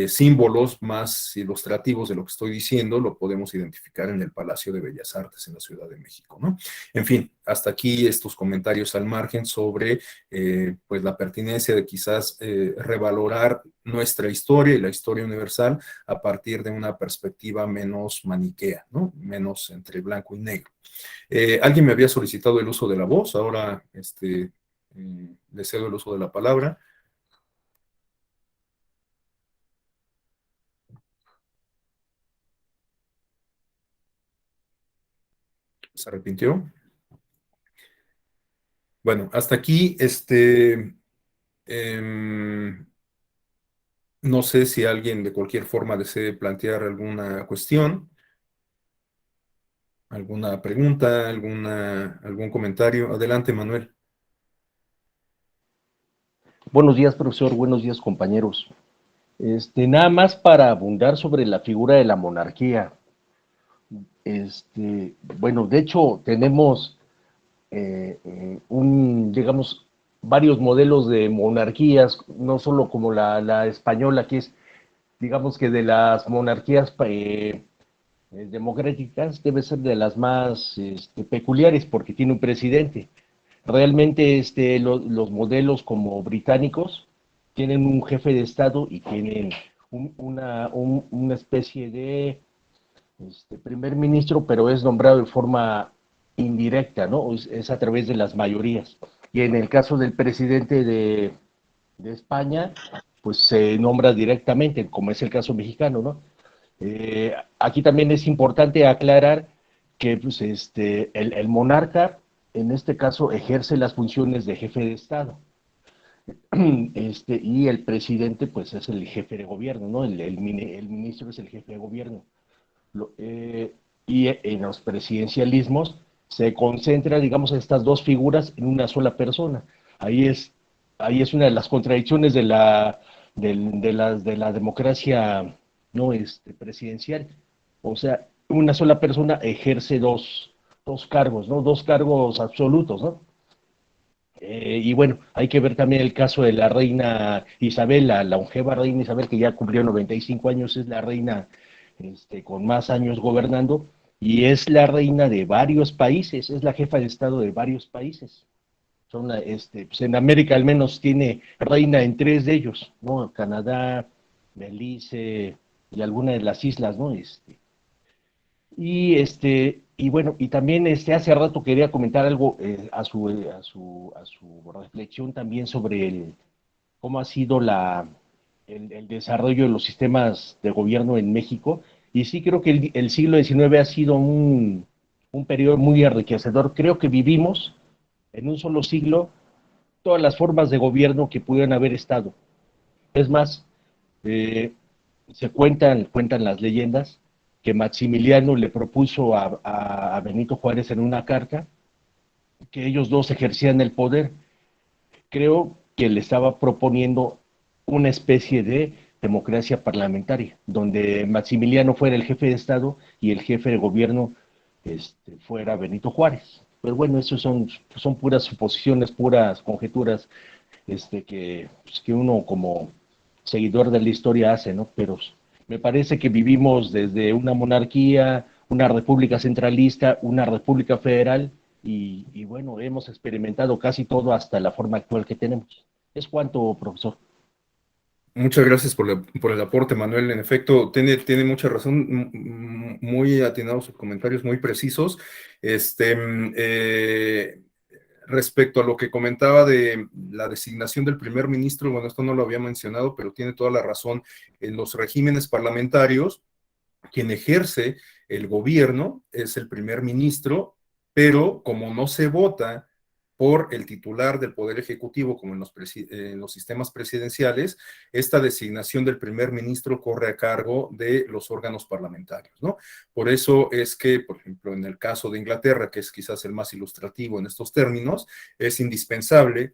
símbolos más ilustrativos de lo que estoy diciendo lo podemos identificar en el Palacio de Bellas Artes en la Ciudad de México, ¿no? En fin, hasta aquí estos comentarios al margen sobre pues la pertinencia de quizás revalorar nuestra historia y la historia universal a partir de una perspectiva menos maniquea, ¿no? Menos entre blanco y negro. Alguien me había solicitado el uso de la voz, ahora le cedo el uso de la palabra. ¿Se arrepintió? Bueno, hasta aquí, no sé si alguien de cualquier forma desee plantear alguna cuestión, alguna pregunta, algún comentario. Adelante, Manuel. Buenos días, profesor. Buenos días, compañeros. Nada más para abundar sobre la figura de la monarquía. Bueno, de hecho, tenemos digamos, varios modelos de monarquías, no solo como la española, que es, digamos que de las monarquías democráticas, debe ser de las más peculiares porque tiene un presidente. realmente los modelos como británicos tienen un jefe de Estado y tienen una especie de primer ministro, pero es nombrado de forma indirecta, ¿no? Es a través de las mayorías. Y en el caso del presidente de España, pues se nombra directamente, como es el caso mexicano, ¿no? Aquí también es importante aclarar que pues, el monarca, en este caso, ejerce las funciones de jefe de Estado. Y el presidente, pues, es el jefe de gobierno, ¿no? El ministro es el jefe de gobierno. Y en los presidencialismos se concentra, digamos, estas dos figuras en una sola persona. Ahí es, ahí es una de las contradicciones de la democracia no presidencial. O sea, una sola persona ejerce dos cargos, ¿no? Dos cargos absolutos, ¿no? Y bueno, hay que ver también el caso de la reina Isabel, la longeva reina Isabel, que ya cumplió 95 años, es la reina con más años gobernando, y es la reina de varios países, es la jefa de Estado de varios países. Pues en América al menos tiene reina en tres de ellos, ¿no? Canadá, Belice y alguna de las islas, ¿no? Y bueno, y también hace rato quería comentar algo a su reflexión también sobre cómo ha sido el desarrollo de los sistemas de gobierno en México. Y sí creo que el siglo XIX ha sido un periodo muy enriquecedor. Creo que vivimos en un solo siglo todas las formas de gobierno que pudieran haber estado. Es más, eh, cuentan las leyendas que Maximiliano le propuso a Benito Juárez en una carta que ellos dos ejercían el poder. Creo que le estaba proponiendo una especie de democracia parlamentaria, donde Maximiliano fuera el jefe de Estado y el jefe de gobierno fuera Benito Juárez. Pero bueno, eso son puras suposiciones, puras conjeturas que uno como seguidor de la historia hace, ¿no? Pero me parece que vivimos desde una monarquía, una república centralista, una república federal, y bueno, hemos experimentado casi todo hasta la forma actual que tenemos. Es cuanto, profesor. Muchas gracias por el aporte, Manuel. En efecto, tiene mucha razón, muy atinados sus comentarios, muy precisos. Respecto a lo que comentaba de la designación del primer ministro, bueno, esto no lo había mencionado, pero tiene toda la razón. En los regímenes parlamentarios, quien ejerce el gobierno es el primer ministro, pero como no se vota por el titular del Poder Ejecutivo, como en los sistemas presidenciales, esta designación del primer ministro corre a cargo de los órganos parlamentarios, ¿no? Por eso es que, por ejemplo, en el caso de Inglaterra, que es quizás el más ilustrativo en estos términos, es indispensable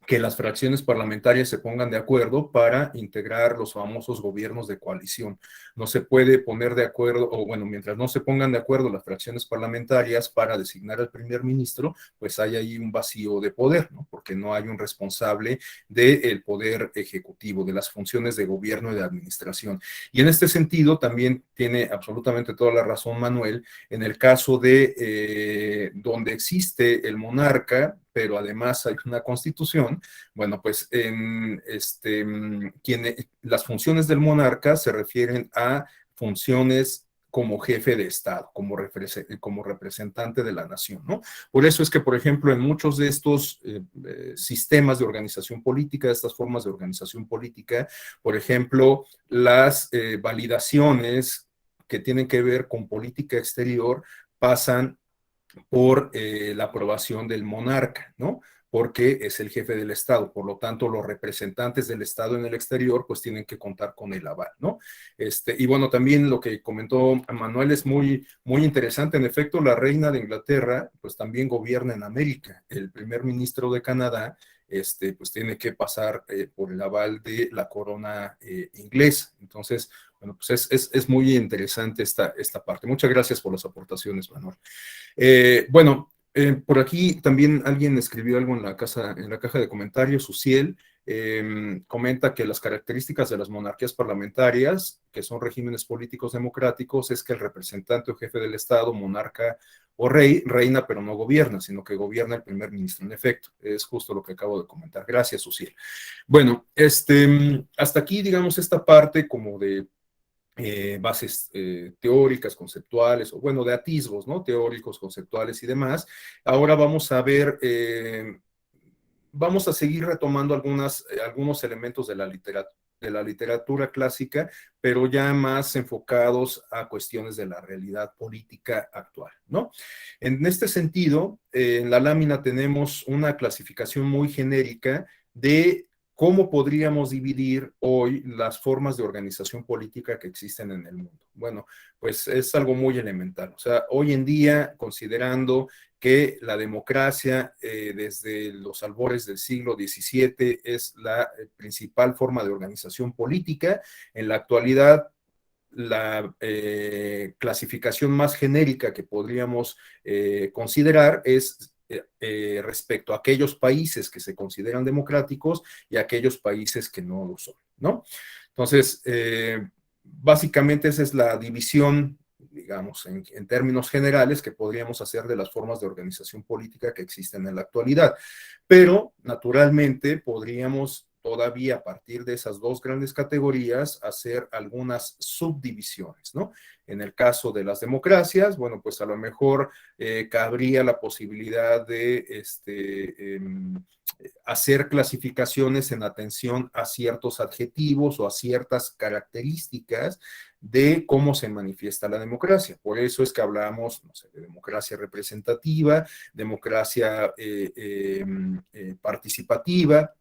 que las fracciones parlamentarias se pongan de acuerdo para integrar los famosos gobiernos de coalición. No se puede poner de acuerdo, o bueno, mientras no se pongan de acuerdo las fracciones parlamentarias para designar al primer ministro, pues hay ahí un vacío de poder, ¿no? Porque no hay un responsable del poder ejecutivo, de las funciones de gobierno y de administración. Y en este sentido también tiene absolutamente toda la razón Manuel, en el caso de donde existe el monarca, pero además hay una constitución, bueno, pues las funciones del monarca se refieren a funciones como jefe de Estado, como representante de la nación, ¿no? Por eso es que, por ejemplo, en muchos de estos sistemas de organización política, de estas formas de organización política, por ejemplo, las validaciones que tienen que ver con política exterior pasan por la aprobación del monarca, ¿no? Porque es el jefe del Estado, por lo tanto los representantes del Estado en el exterior pues tienen que contar con el aval, ¿no? Y bueno, también lo que comentó Manuel es muy interesante, en efecto la reina de Inglaterra pues también gobierna en América, el primer ministro de Canadá pues tiene que pasar por el aval de la corona inglesa, entonces bueno, pues es muy interesante esta parte. Muchas gracias por las aportaciones, Manuel. Bueno, Por aquí también alguien escribió algo en la caja de comentarios, Uciel, comenta que las características de las monarquías parlamentarias, que son regímenes políticos democráticos, es que el representante o jefe del Estado, monarca o rey, reina pero no gobierna, sino que gobierna el primer ministro. En efecto, es justo lo que acabo de comentar. Gracias, Uciel. Bueno, hasta aquí, digamos, esta parte como de bases teóricas, conceptuales, o bueno, de atisbos, ¿no? Teóricos, conceptuales y demás. Ahora vamos a ver, vamos a seguir retomando algunos elementos de la literatura clásica, pero ya más enfocados a cuestiones de la realidad política actual, ¿no? En este sentido, en la lámina tenemos una clasificación muy genérica de cómo podríamos dividir hoy las formas de organización política que existen en el mundo. Bueno, pues es algo muy elemental. O sea, hoy en día, considerando que la democracia desde los albores del siglo XVII es la principal forma de organización política, en la actualidad la clasificación más genérica que podríamos considerar es respecto a aquellos países que se consideran democráticos y aquellos países que no lo son, ¿no? Entonces, básicamente esa es la división, digamos, en términos generales que podríamos hacer de las formas de organización política que existen en la actualidad. Pero, naturalmente, podríamos todavía a partir de esas dos grandes categorías hacer algunas subdivisiones, ¿no? En el caso de las democracias, bueno, pues a lo mejor cabría la posibilidad de hacer clasificaciones en atención a ciertos adjetivos o a ciertas características de cómo se manifiesta la democracia. Por eso es que hablamos, no sé, de democracia representativa, democracia participativa,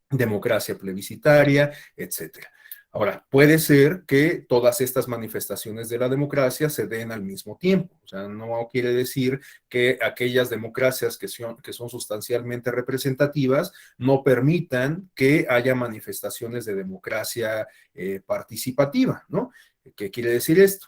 democracia plebiscitaria, etcétera. Ahora, puede ser que todas estas manifestaciones de la democracia se den al mismo tiempo. O sea, no quiere decir que aquellas democracias que son sustancialmente representativas no permitan que haya manifestaciones de democracia participativa, ¿no? ¿Qué quiere decir esto?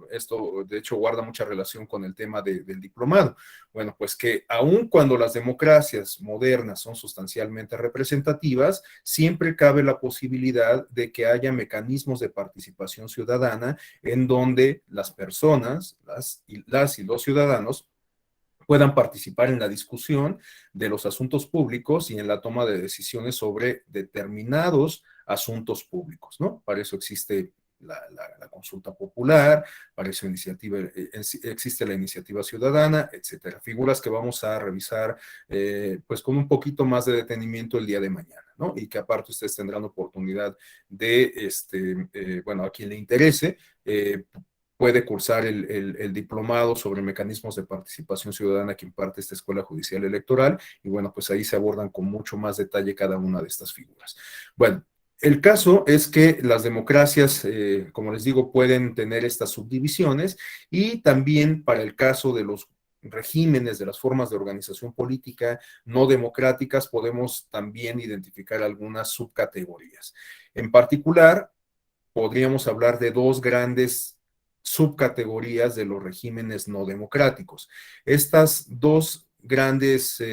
Esto, de hecho, guarda mucha relación con el tema del diplomado. Bueno, pues que aun cuando las democracias modernas son sustancialmente representativas, siempre cabe la posibilidad de que haya mecanismos de participación ciudadana en donde las personas, las y los ciudadanos, puedan participar en la discusión de los asuntos públicos y en la toma de decisiones sobre determinados asuntos públicos, ¿no? Para eso existe la consulta popular, para eso existe la iniciativa ciudadana, etcétera. Figuras que vamos a revisar pues con un poquito más de detenimiento el día de mañana, ¿no? Y que aparte ustedes tendrán oportunidad de, bueno, a quien le interese, puede cursar el diplomado sobre mecanismos de participación ciudadana que imparte esta Escuela Judicial Electoral, y bueno, pues ahí se abordan con mucho más detalle cada una de estas figuras. Bueno, el caso es que las democracias, como les digo, pueden tener estas subdivisiones, y también para el caso de los regímenes, de las formas de organización política no democráticas, podemos también identificar algunas subcategorías. En particular, podríamos hablar de dos grandes subcategorías de los regímenes no democráticos. Estas dos grandes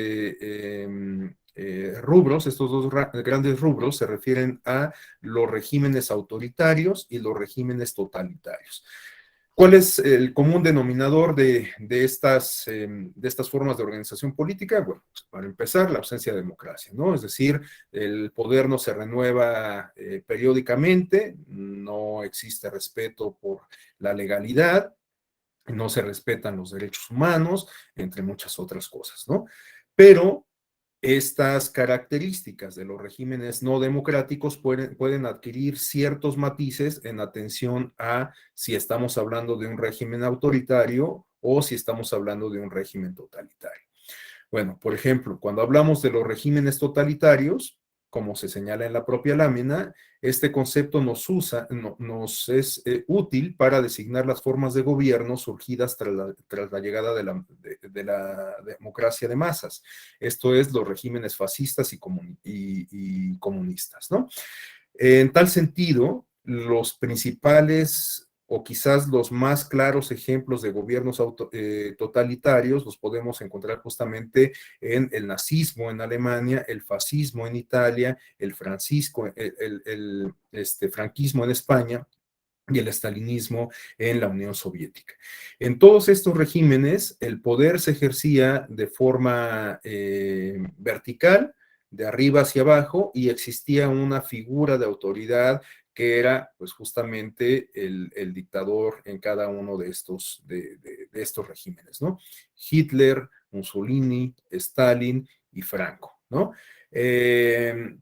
rubros, estos dos grandes rubros se refieren a los regímenes autoritarios y los regímenes totalitarios. ¿Cuál es el común denominador de estas formas de organización política? Bueno, pues para empezar, la ausencia de democracia, ¿no? Es decir, el poder no se renueva periódicamente, no existe respeto por la legalidad, no se respetan los derechos humanos, entre muchas otras cosas, ¿no? Pero estas características de los regímenes no democráticos pueden adquirir ciertos matices en atención a si estamos hablando de un régimen autoritario o si estamos hablando de un régimen totalitario. Bueno, por ejemplo, cuando hablamos de los regímenes totalitarios, como se señala en la propia lámina, este concepto nos es útil para designar las formas de gobierno surgidas tras la llegada de la democracia de masas. Esto es, los regímenes fascistas y comunistas, ¿no? En tal sentido, los principales o quizás los más claros ejemplos de gobiernos totalitarios los podemos encontrar justamente en el nazismo en Alemania, el fascismo en Italia, el franquismo en España y el estalinismo en la Unión Soviética. En todos estos regímenes, el poder se ejercía de forma vertical, de arriba hacia abajo, y existía una figura de autoridad que era pues justamente el dictador en cada uno de estos regímenes, ¿no? Hitler, Mussolini, Stalin y Franco, ¿no?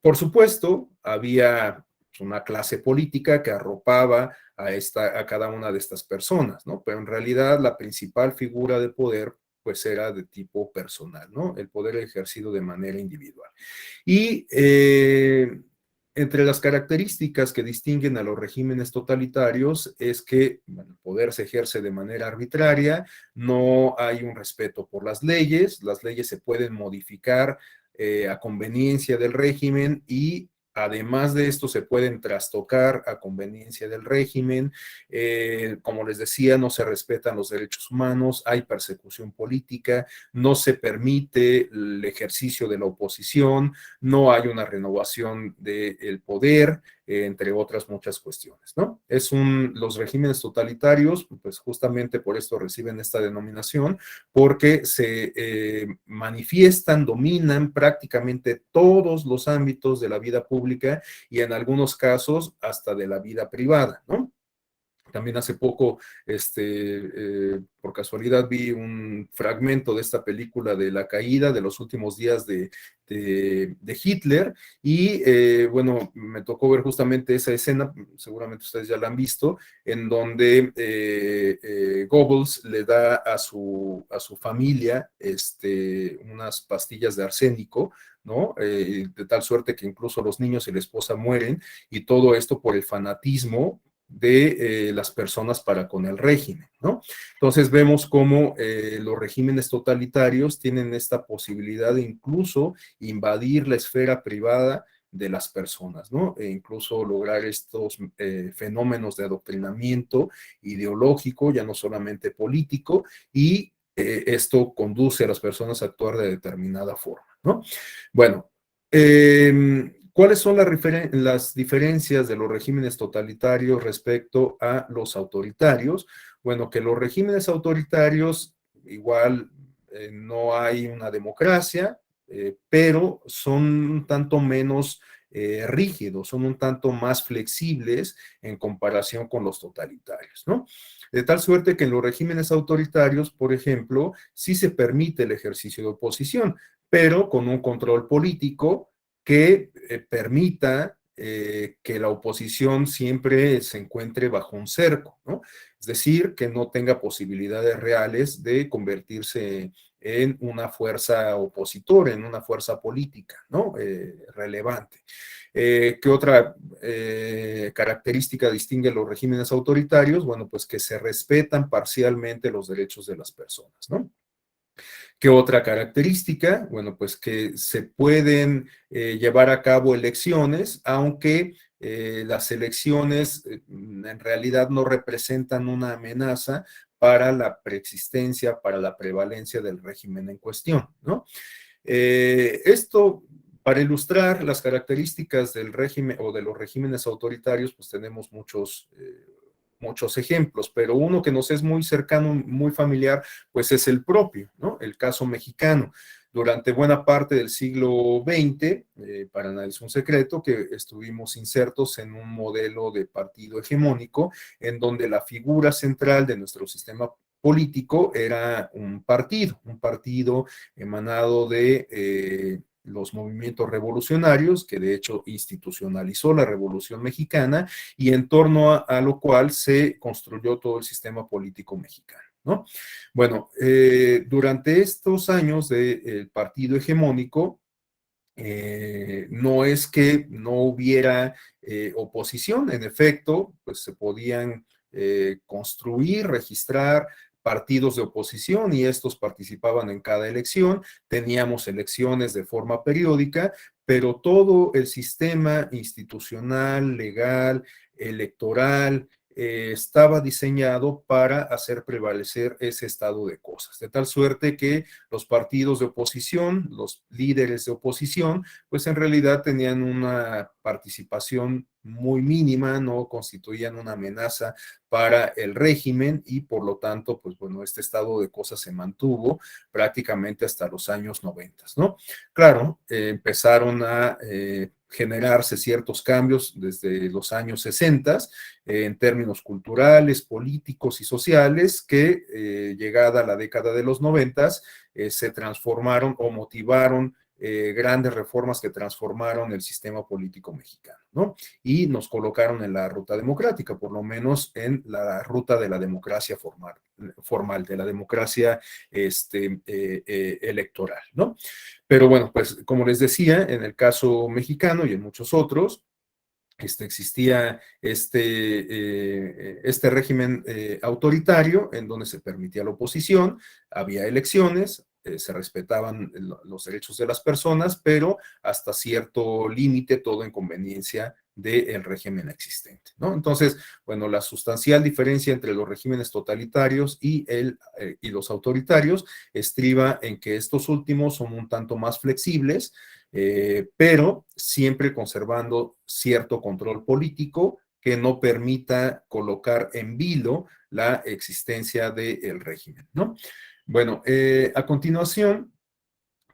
Por supuesto, había una clase política que arropaba a cada una de estas personas, ¿no? Pero en realidad la principal figura de poder pues era de tipo personal, ¿no? El poder ejercido de manera individual. Y entre las características que distinguen a los regímenes totalitarios es que bueno, el poder se ejerce de manera arbitraria, no hay un respeto por las leyes se pueden modificar a conveniencia del régimen y además de esto, se pueden trastocar a conveniencia del régimen. Como les decía, no se respetan los derechos humanos, hay persecución política, no se permite el ejercicio de la oposición, no hay una renovación del poder, entre otras muchas cuestiones, ¿no? Los regímenes totalitarios, pues justamente por esto reciben esta denominación, porque se manifiestan, dominan prácticamente todos los ámbitos de la vida pública y en algunos casos hasta de la vida privada, ¿no? También hace poco, por casualidad, vi un fragmento de esta película de La Caída, de los últimos días de Hitler, y bueno, me tocó ver justamente esa escena, seguramente ustedes ya la han visto, en donde Goebbels le da a su familia unas pastillas de arsénico, ¿no? De tal suerte que incluso los niños y la esposa mueren, y todo esto por el fanatismo de las personas para con el régimen, ¿no? Entonces vemos cómo los regímenes totalitarios tienen esta posibilidad de incluso invadir la esfera privada de las personas, ¿no? E incluso lograr estos fenómenos de adoctrinamiento ideológico, ya no solamente político, y esto conduce a las personas a actuar de determinada forma, ¿no? Bueno, ¿cuáles son las diferencias de los regímenes totalitarios respecto a los autoritarios? Bueno, que los regímenes autoritarios igual no hay una democracia, pero son un tanto menos rígidos, son un tanto más flexibles en comparación con los totalitarios, ¿no? De tal suerte que en los regímenes autoritarios, por ejemplo, sí se permite el ejercicio de oposición, pero con un control político que permita que la oposición siempre se encuentre bajo un cerco, ¿no? Es decir, que no tenga posibilidades reales de convertirse en una fuerza opositora, en una fuerza política, ¿no? Relevante. ¿Qué otra característica distingue los regímenes autoritarios? Bueno, pues que se respetan parcialmente los derechos de las personas, ¿no? ¿Qué otra característica? Bueno, pues que se pueden llevar a cabo elecciones, aunque las elecciones en realidad no representan una amenaza para la preexistencia, para la prevalencia del régimen en cuestión, ¿no? Esto, para ilustrar las características del régimen o de los regímenes autoritarios, pues tenemos muchos ejemplos, pero uno que nos es muy cercano, muy familiar, pues es el propio, ¿no? El caso mexicano. Durante buena parte del siglo XX, para nadie es un secreto que estuvimos insertos en un modelo de partido hegemónico, en donde la figura central de nuestro sistema político era un partido emanado de los movimientos revolucionarios, que de hecho institucionalizó la Revolución Mexicana, y en torno a lo cual se construyó todo el sistema político mexicano, ¿no? Bueno, durante estos años del partido hegemónico, no es que no hubiera oposición, en efecto, pues se podían construir, registrar partidos de oposición y estos participaban en cada elección, teníamos elecciones de forma periódica, pero todo el sistema institucional, legal, electoral, estaba diseñado para hacer prevalecer ese estado de cosas, de tal suerte que los partidos de oposición, los líderes de oposición, pues en realidad tenían una participación muy mínima, no constituían una amenaza para el régimen y por lo tanto, pues bueno, este estado de cosas se mantuvo prácticamente hasta los años 90, ¿no? Claro, empezaron a generarse ciertos cambios desde los años 60 en términos culturales, políticos y sociales que llegada la década de los 90 se transformaron o motivaron grandes reformas que transformaron el sistema político mexicano, ¿no? Y nos colocaron en la ruta democrática, por lo menos en la ruta de la democracia formal de la democracia electoral, ¿no? Pero bueno, pues como les decía, en el caso mexicano y en muchos otros, existía este régimen autoritario en donde se permitía la oposición, había elecciones, se respetaban los derechos de las personas, pero hasta cierto límite, todo en conveniencia del régimen existente, ¿no? Entonces, bueno, la sustancial diferencia entre los regímenes totalitarios y los autoritarios estriba en que estos últimos son un tanto más flexibles, pero siempre conservando cierto control político que no permita colocar en vilo la existencia del régimen, ¿no? Bueno, a continuación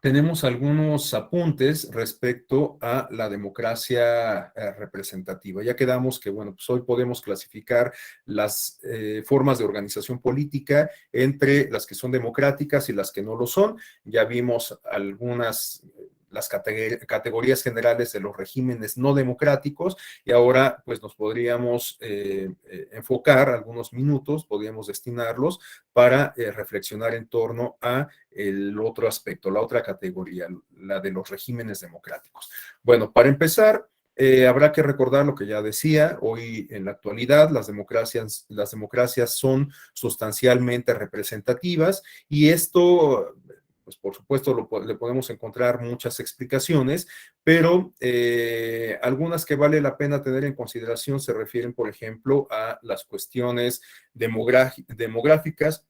tenemos algunos apuntes respecto a la democracia representativa. Ya quedamos que, bueno, pues hoy podemos clasificar las formas de organización política entre las que son democráticas y las que no lo son. Ya vimos algunas las categorías generales de los regímenes no democráticos y ahora pues nos podríamos enfocar algunos minutos, podríamos destinarlos para reflexionar en torno a el otro aspecto, la otra categoría, la de los regímenes democráticos. Bueno, para empezar, habrá que recordar lo que ya decía, hoy en la actualidad las democracias son sustancialmente representativas y esto pues por supuesto le podemos encontrar muchas explicaciones, pero algunas que vale la pena tener en consideración se refieren, por ejemplo, a las cuestiones demográficas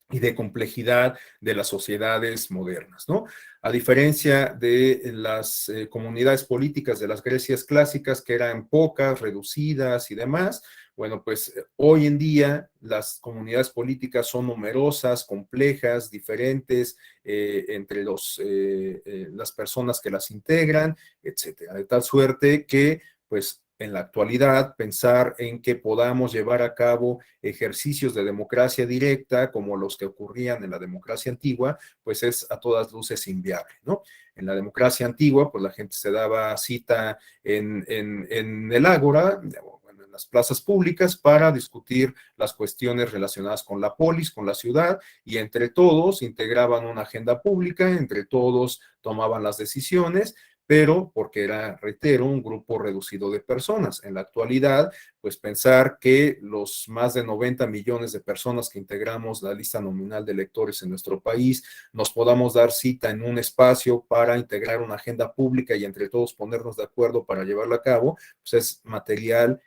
y de complejidad de las sociedades modernas, ¿no? A diferencia de las comunidades políticas de las Grecias clásicas, que eran pocas, reducidas y demás, bueno, pues hoy en día las comunidades políticas son numerosas, complejas, diferentes entre las personas que las integran, etcétera. De tal suerte que, pues, en la actualidad, pensar en que podamos llevar a cabo ejercicios de democracia directa como los que ocurrían en la democracia antigua, pues es a todas luces inviable, ¿no? En la democracia antigua, pues la gente se daba cita en el ágora, bueno, en las plazas públicas para discutir las cuestiones relacionadas con la polis, con la ciudad, y entre todos integraban una agenda pública, entre todos tomaban las decisiones, pero porque era, reitero, un grupo reducido de personas. En la actualidad, pues pensar que los más de 90 millones de personas que integramos la lista nominal de electores en nuestro país, nos podamos dar cita en un espacio para integrar una agenda pública y entre todos ponernos de acuerdo para llevarla a cabo, pues es material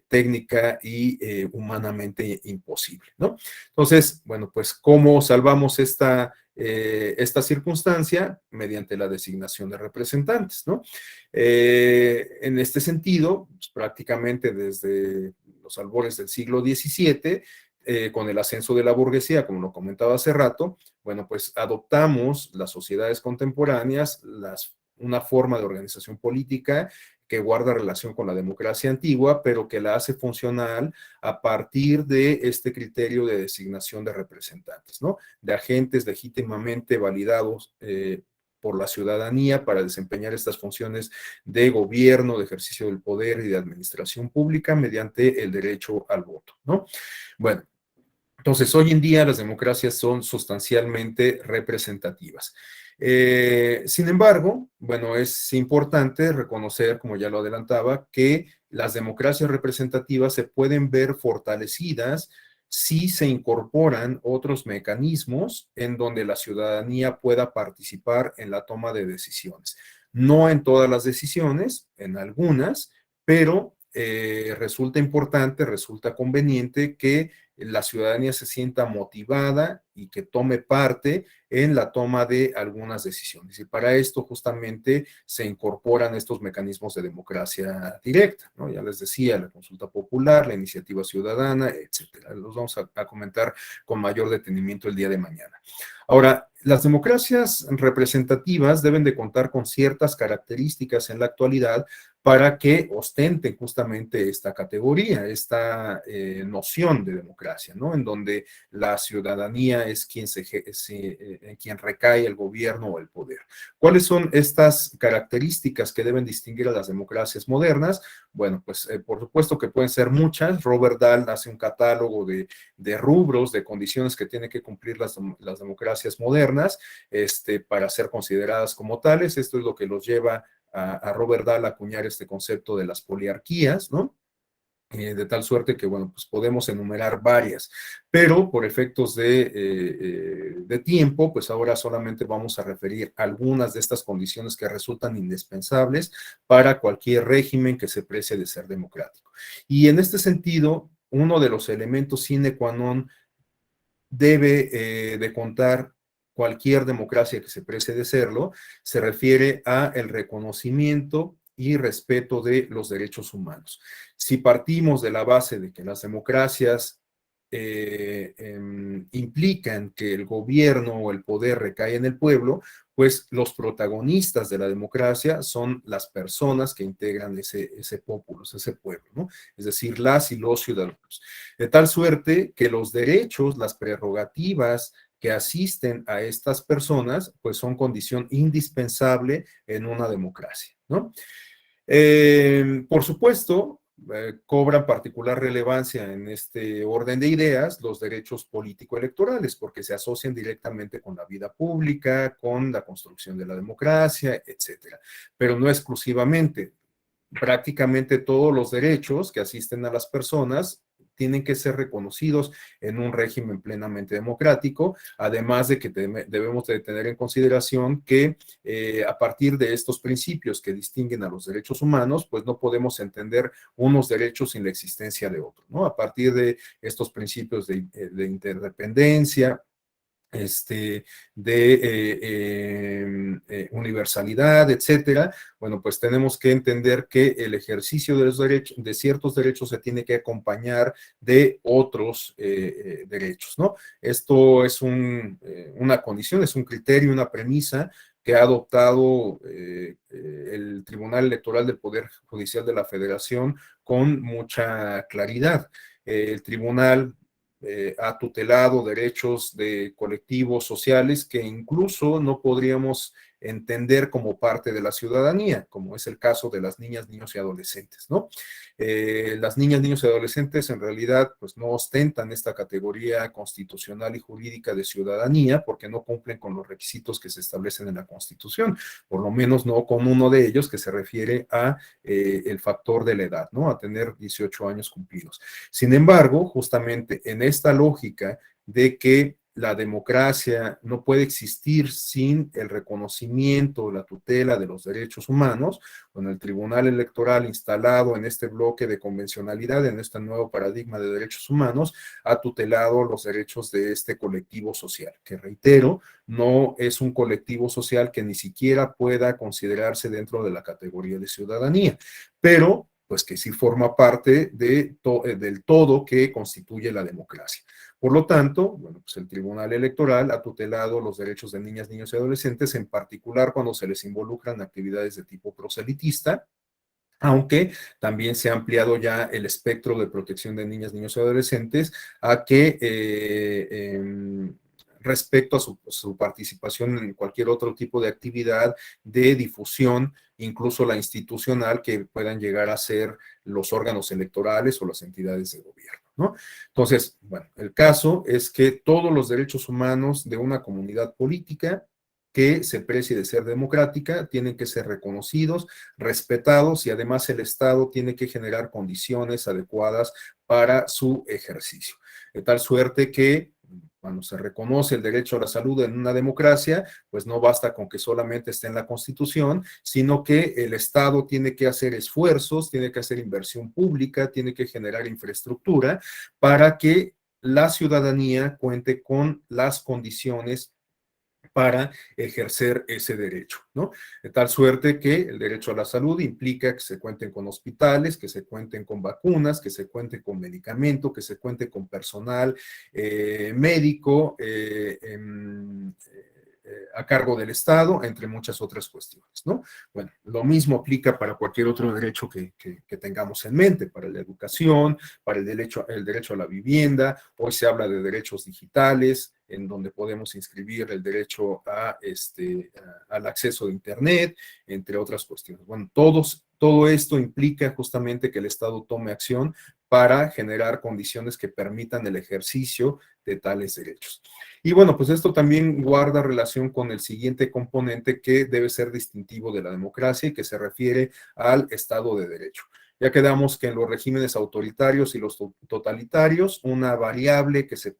técnica y humanamente imposible, ¿no? Entonces, bueno, pues, ¿cómo salvamos esta circunstancia? Mediante la designación de representantes, ¿no? En este sentido, pues, prácticamente desde los albores del siglo XVII, con el ascenso de la burguesía, como lo comentaba hace rato, bueno, pues adoptamos las sociedades contemporáneas, una forma de organización política que guarda relación con la democracia antigua, pero que la hace funcional a partir de este criterio de designación de representantes, ¿no? De agentes legítimamente validados por la ciudadanía para desempeñar estas funciones de gobierno, de ejercicio del poder y de administración pública mediante el derecho al voto, ¿no? Bueno, entonces, hoy en día las democracias son sustancialmente representativas. Sin embargo, bueno, es importante reconocer, como ya lo adelantaba, que las democracias representativas se pueden ver fortalecidas si se incorporan otros mecanismos en donde la ciudadanía pueda participar en la toma de decisiones. No en todas las decisiones, en algunas, pero resulta importante, resulta conveniente que la ciudadanía se sienta motivada y que tome parte en la toma de algunas decisiones. Y para esto justamente se incorporan estos mecanismos de democracia directa, ¿no? Ya les decía, la consulta popular, la iniciativa ciudadana, etcétera. Los vamos a comentar con mayor detenimiento el día de mañana. Ahora, las democracias representativas deben de contar con ciertas características en la actualidad para que ostenten justamente esta categoría, esta noción de democracia, ¿no? En donde la ciudadanía es en quien recae el gobierno o el poder. ¿Cuáles son estas características que deben distinguir a las democracias modernas? Bueno, pues por supuesto que pueden ser muchas. Robert Dahl hace un catálogo de rubros, de condiciones que tienen que cumplir las democracias modernas para ser consideradas como tales. Esto es lo que los lleva a Robert Dahl a acuñar este concepto de las poliarquías, ¿no? De tal suerte que, bueno, pues podemos enumerar varias, pero por efectos de tiempo, pues ahora solamente vamos a referir algunas de estas condiciones que resultan indispensables para cualquier régimen que se precie de ser democrático. Y en este sentido, uno de los elementos sine qua non debe de contar cualquier democracia que se precie de serlo, se refiere a el reconocimiento y respeto de los derechos humanos. Si partimos de la base de que las democracias implican que el gobierno o el poder recae en el pueblo, pues los protagonistas de la democracia son las personas que integran ese populus, ese pueblo, ¿no? Es decir, las y los ciudadanos. De tal suerte que los derechos, las prerrogativas que asisten a estas personas, pues son condición indispensable en una democracia, ¿no? Por supuesto, cobran particular relevancia en este orden de ideas los derechos político-electorales, porque se asocian directamente con la vida pública, con la construcción de la democracia, etcétera. Pero no exclusivamente. Prácticamente todos los derechos que asisten a las personas tienen que ser reconocidos en un régimen plenamente democrático, además de que debemos de tener en consideración que a partir de estos principios que distinguen a los derechos humanos, pues no podemos entender unos derechos sin la existencia de otros, ¿no? A partir de estos principios de interdependencia, universalidad, etcétera, bueno, pues tenemos que entender que el ejercicio de los derechos, de ciertos derechos se tiene que acompañar de otros derechos, ¿no? Esto es una condición, es un criterio, una premisa que ha adoptado el Tribunal Electoral del Poder Judicial de la Federación con mucha claridad. El tribunal ha tutelado derechos de colectivos sociales que incluso no podríamos entender como parte de la ciudadanía, como es el caso de las niñas, niños y adolescentes, ¿no? Las niñas, niños y adolescentes en realidad pues no ostentan esta categoría constitucional y jurídica de ciudadanía porque no cumplen con los requisitos que se establecen en la Constitución, por lo menos no con uno de ellos que se refiere a el factor de la edad, ¿no? A tener 18 años cumplidos. Sin embargo, justamente en esta lógica de que la democracia no puede existir sin el reconocimiento, la tutela de los derechos humanos, con el Tribunal Electoral instalado en este bloque de convencionalidad, en este nuevo paradigma de derechos humanos, ha tutelado los derechos de este colectivo social, que reitero, no es un colectivo social que ni siquiera pueda considerarse dentro de la categoría de ciudadanía, pero pues que sí forma parte del todo que constituye la democracia. Por lo tanto, bueno, pues el Tribunal Electoral ha tutelado los derechos de niñas, niños y adolescentes, en particular cuando se les involucran actividades de tipo proselitista, aunque también se ha ampliado ya el espectro de protección de niñas, niños y adolescentes a que respecto a su participación en cualquier otro tipo de actividad de difusión, incluso la institucional, que puedan llegar a ser los órganos electorales o las entidades de gobierno, ¿no? Entonces, bueno, el caso es que todos los derechos humanos de una comunidad política que se precie de ser democrática tienen que ser reconocidos, respetados y además el Estado tiene que generar condiciones adecuadas para su ejercicio. De tal suerte que Cuando se reconoce el derecho a la salud en una democracia, pues no basta con que solamente esté en la Constitución, sino que el Estado tiene que hacer esfuerzos, tiene que hacer inversión pública, tiene que generar infraestructura para que la ciudadanía cuente con las condiciones para ejercer ese derecho, ¿no? De tal suerte que el derecho a la salud implica que se cuenten con hospitales, que se cuenten con vacunas, que se cuente con medicamento, que se cuente con personal médico a cargo del Estado, entre muchas otras cuestiones, ¿no? Bueno, lo mismo aplica para cualquier otro derecho que tengamos en mente, para la educación, para el derecho a la vivienda. Hoy se habla de derechos digitales, en donde podemos inscribir el derecho al acceso a Internet, entre otras cuestiones. Bueno, todo esto implica justamente que el Estado tome acción para generar condiciones que permitan el ejercicio de tales derechos. Y bueno, pues esto también guarda relación con el siguiente componente que debe ser distintivo de la democracia y que se refiere al Estado de Derecho. Ya quedamos que en los regímenes autoritarios y los totalitarios, una variable que se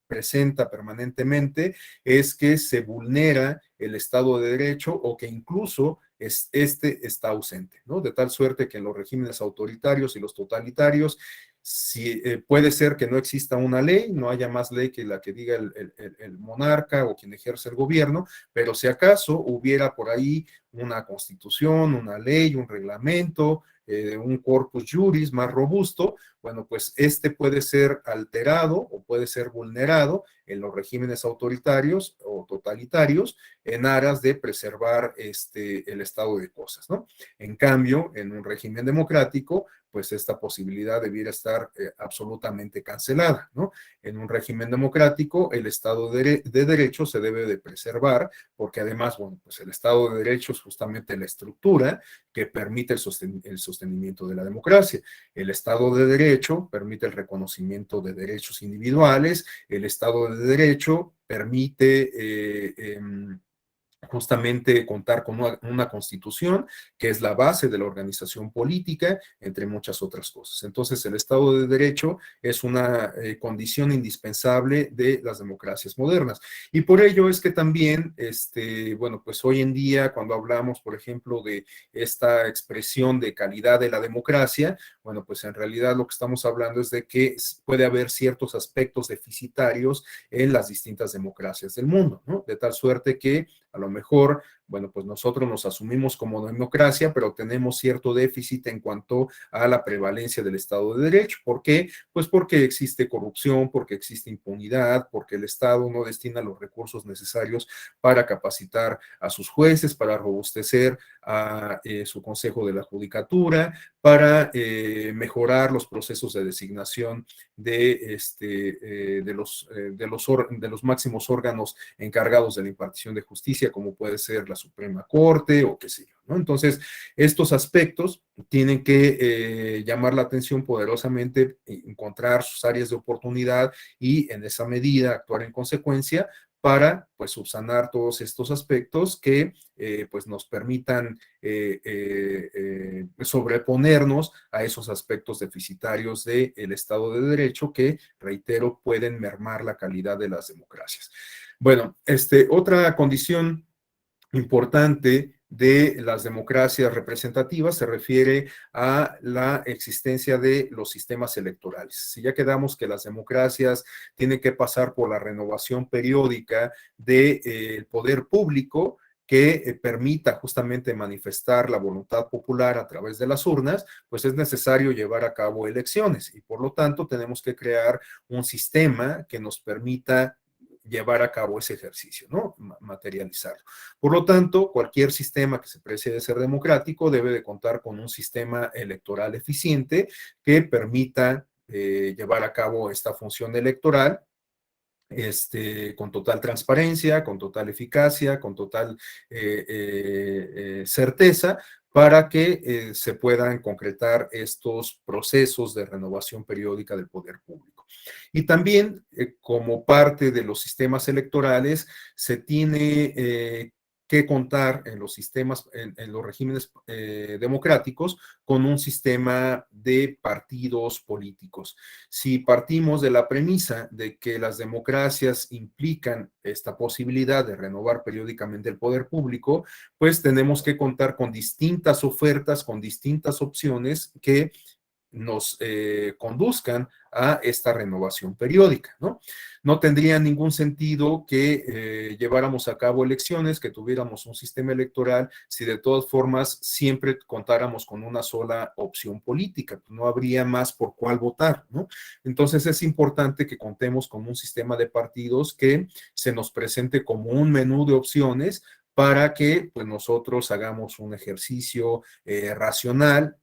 presenta permanentemente es que se vulnera el Estado de Derecho o que incluso este está ausente, ¿no? De tal suerte que en los regímenes autoritarios y los totalitarios si, puede ser que no exista una ley, no haya más ley que la que diga el monarca o quien ejerce el gobierno, pero si acaso hubiera por ahí una constitución, una ley, un reglamento, un corpus juris más robusto, bueno, pues este puede ser alterado o puede ser vulnerado en los regímenes autoritarios o totalitarios en aras de preservar el estado de cosas, ¿no? En cambio, en un régimen democrático, pues esta posibilidad debiera estar absolutamente cancelada, ¿no? En un régimen democrático, el Estado de Derecho se debe de preservar, porque además, bueno, pues el Estado de Derecho es justamente la estructura que permite el sostenimiento de la democracia. El Estado de Derecho permite el reconocimiento de derechos individuales, el Estado de Derecho permite justamente contar con una constitución que es la base de la organización política, entre muchas otras cosas. Entonces, el Estado de Derecho es una condición indispensable de las democracias modernas. Y por ello es que también, bueno, pues hoy en día, cuando hablamos, por ejemplo, de esta expresión de calidad de la democracia, bueno, pues en realidad lo que estamos hablando es de que puede haber ciertos aspectos deficitarios en las distintas democracias del mundo, ¿no? De tal suerte que a lo mejor, bueno, pues nosotros nos asumimos como democracia, pero tenemos cierto déficit en cuanto a la prevalencia del Estado de Derecho. ¿Por qué? Pues porque existe corrupción, porque existe impunidad, porque el Estado no destina los recursos necesarios para capacitar a sus jueces, para robustecer a su Consejo de la Judicatura, para mejorar los procesos de designación de los máximos órganos encargados de la impartición de justicia, como puede ser la Suprema Corte o qué sé yo, ¿no? Entonces, estos aspectos tienen que llamar la atención poderosamente, encontrar sus áreas de oportunidad y en esa medida actuar en consecuencia para pues subsanar todos estos aspectos que pues nos permitan sobreponernos a esos aspectos deficitarios del Estado de Derecho que, reitero, pueden mermar la calidad de las democracias. Bueno, otra condición importante de las democracias representativas se refiere a la existencia de los sistemas electorales. Si ya quedamos que las democracias tienen que pasar por la renovación periódica del poder público, que permita justamente manifestar la voluntad popular a través de las urnas, pues es necesario llevar a cabo elecciones y por lo tanto tenemos que crear un sistema que nos permita llevar a cabo ese ejercicio, ¿no? Materializarlo. Por lo tanto, cualquier sistema que se precie de ser democrático debe de contar con un sistema electoral eficiente que permita llevar a cabo esta función electoral con total transparencia, con total eficacia, con total certeza, para que se puedan concretar estos procesos de renovación periódica del poder público. Y también, como parte de los sistemas electorales, se tiene que contar en los sistemas, en los regímenes democráticos, con un sistema de partidos políticos. Si partimos de la premisa de que las democracias implican esta posibilidad de renovar periódicamente el poder público, pues tenemos que contar con distintas ofertas, con distintas opciones que nos conduzcan a esta renovación periódica, ¿no? No tendría ningún sentido que lleváramos a cabo elecciones, que tuviéramos un sistema electoral, si de todas formas siempre contáramos con una sola opción política, no habría más por cuál votar, ¿no? Entonces es importante que contemos con un sistema de partidos que se nos presente como un menú de opciones para que pues, nosotros hagamos un ejercicio racional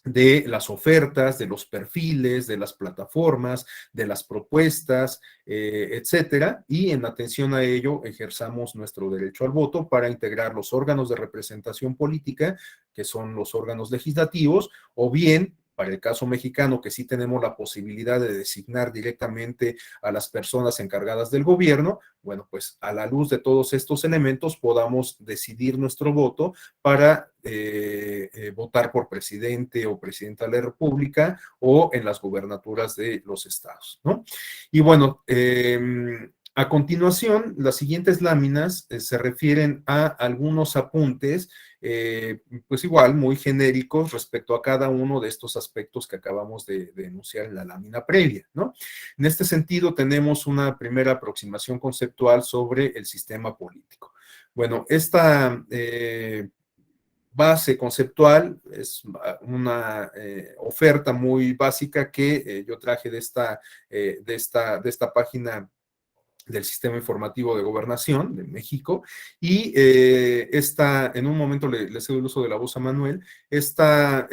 de las ofertas, de los perfiles, de las plataformas, de las propuestas, etcétera, y en atención a ello ejerzamos nuestro derecho al voto para integrar los órganos de representación política, que son los órganos legislativos, o bien para el caso mexicano, que sí tenemos la posibilidad de designar directamente a las personas encargadas del gobierno, bueno, pues a la luz de todos estos elementos podamos decidir nuestro voto para votar por presidente o presidenta de la República o en las gubernaturas de los estados, ¿no? Y bueno, a continuación, las siguientes láminas se refieren a algunos apuntes, pues igual, muy genéricos respecto a cada uno de estos aspectos que acabamos de enunciar en la lámina previa, ¿no? En este sentido, tenemos una primera aproximación conceptual sobre el sistema político. Bueno, esta base conceptual es una oferta muy básica que yo traje de esta página del Sistema Informativo de Gobernación de México, y en un momento le cedo el uso de la voz a Manuel. Esta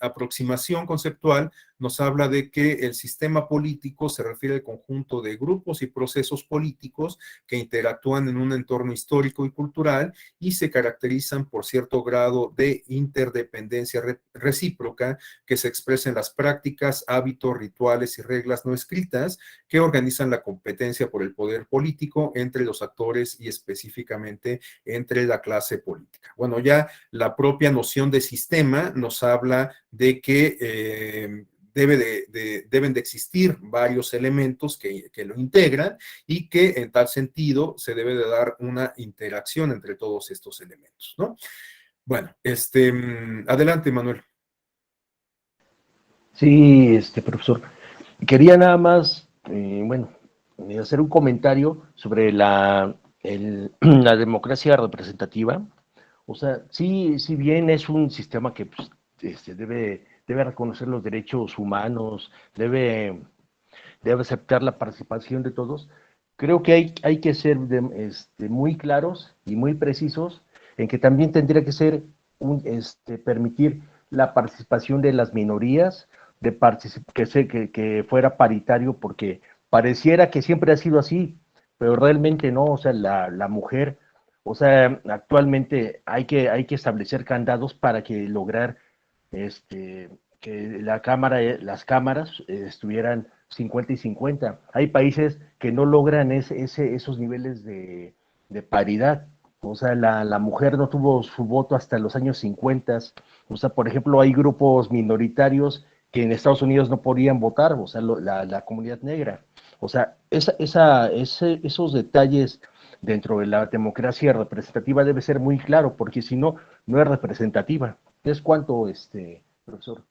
aproximación conceptual nos habla de que el sistema político se refiere al conjunto de grupos y procesos políticos que interactúan en un entorno histórico y cultural y se caracterizan por cierto grado de interdependencia recíproca que se expresa en las prácticas, hábitos, rituales y reglas no escritas que organizan la competencia por el poder político entre los actores y específicamente entre la clase política. Bueno, ya la propia noción de sistema nos habla de que deben de existir varios elementos que lo integran y que en tal sentido se debe de dar una interacción entre todos estos elementos, ¿no? Bueno, adelante, Manuel. Sí, profesor. Quería nada más, bueno, hacer un comentario sobre la democracia representativa. O sea, sí, si bien es un sistema que pues, debe reconocer los derechos humanos, debe aceptar la participación de todos, creo que hay que ser muy claros y muy precisos en que también tendría que ser permitir la participación de las minorías, que fuera paritario, porque pareciera que siempre ha sido así, pero realmente no. O sea, la mujer, o sea, actualmente hay que establecer candados para que lograr que las cámaras estuvieran 50 y 50. Hay países que no logran esos niveles de paridad. O sea, la mujer no tuvo su voto hasta los años 50. O sea, por ejemplo, hay grupos minoritarios que en Estados Unidos no podían votar, o sea, la comunidad negra. O sea, esos detalles dentro de la democracia representativa debe ser muy claro, porque si no, no es representativa. Es cuanto, profesor.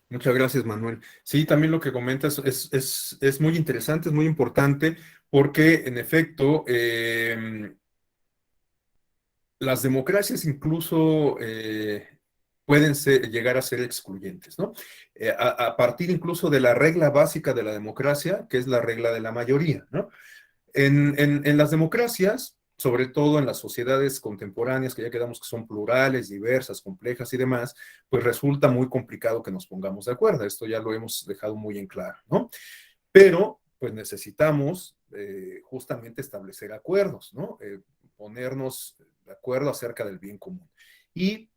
Muchas gracias, Manuel. Sí, también lo que comentas es muy interesante, es muy importante, porque en efecto, las democracias incluso pueden llegar a ser excluyentes, ¿no? A partir incluso de la regla básica de la democracia, que es la regla de la mayoría, ¿no? En las democracias, sobre todo en las sociedades contemporáneas, que ya quedamos que son plurales, diversas, complejas y demás, pues resulta muy complicado que nos pongamos de acuerdo. Esto ya lo hemos dejado muy en claro, ¿no? Pero, pues necesitamos justamente establecer acuerdos, ¿no? Ponernos de acuerdo acerca del bien común. Y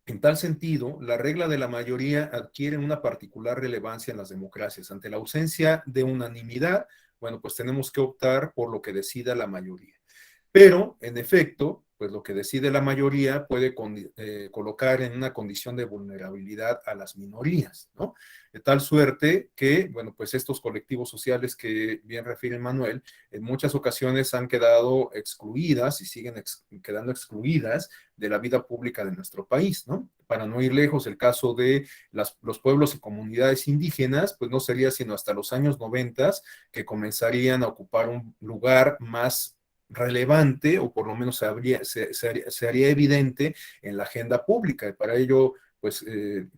en tal sentido, la regla de la mayoría adquiere una particular relevancia en las democracias. Ante la ausencia de unanimidad, bueno, pues tenemos que optar por lo que decida la mayoría. Pero, en efecto, pues lo que decide la mayoría puede colocar en una condición de vulnerabilidad a las minorías, ¿no? De tal suerte que, bueno, pues estos colectivos sociales que bien refiere Manuel, en muchas ocasiones han quedado excluidas y siguen quedando excluidas de la vida pública de nuestro país, ¿no? Para no ir lejos, el caso de los pueblos y comunidades indígenas, pues no sería sino hasta los años 90 que comenzarían a ocupar un lugar más relevante, o por lo menos se haría evidente en la agenda pública. Y para ello, pues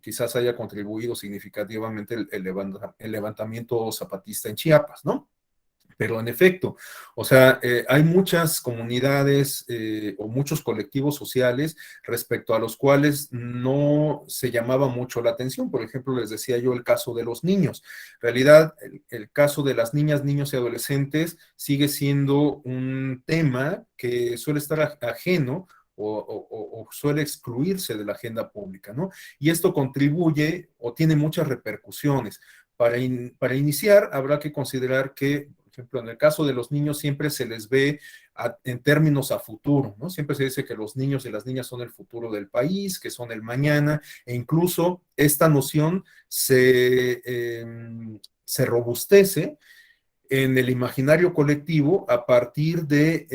quizás haya contribuido significativamente el levantamiento zapatista en Chiapas, ¿no? Pero en efecto, o sea, hay muchas comunidades o muchos colectivos sociales respecto a los cuales no se llamaba mucho la atención. Por ejemplo, les decía yo el caso de los niños. En realidad, el caso de las niñas, niños y adolescentes sigue siendo un tema que suele estar ajeno o suele excluirse de la agenda pública, ¿no? Y esto contribuye o tiene muchas repercusiones. Para iniciar, habrá que considerar que, por ejemplo, en el caso de los niños siempre se les ve en términos a futuro, ¿no? Siempre se dice que los niños y las niñas son el futuro del país, que son el mañana, e incluso esta noción se robustece en el imaginario colectivo a partir de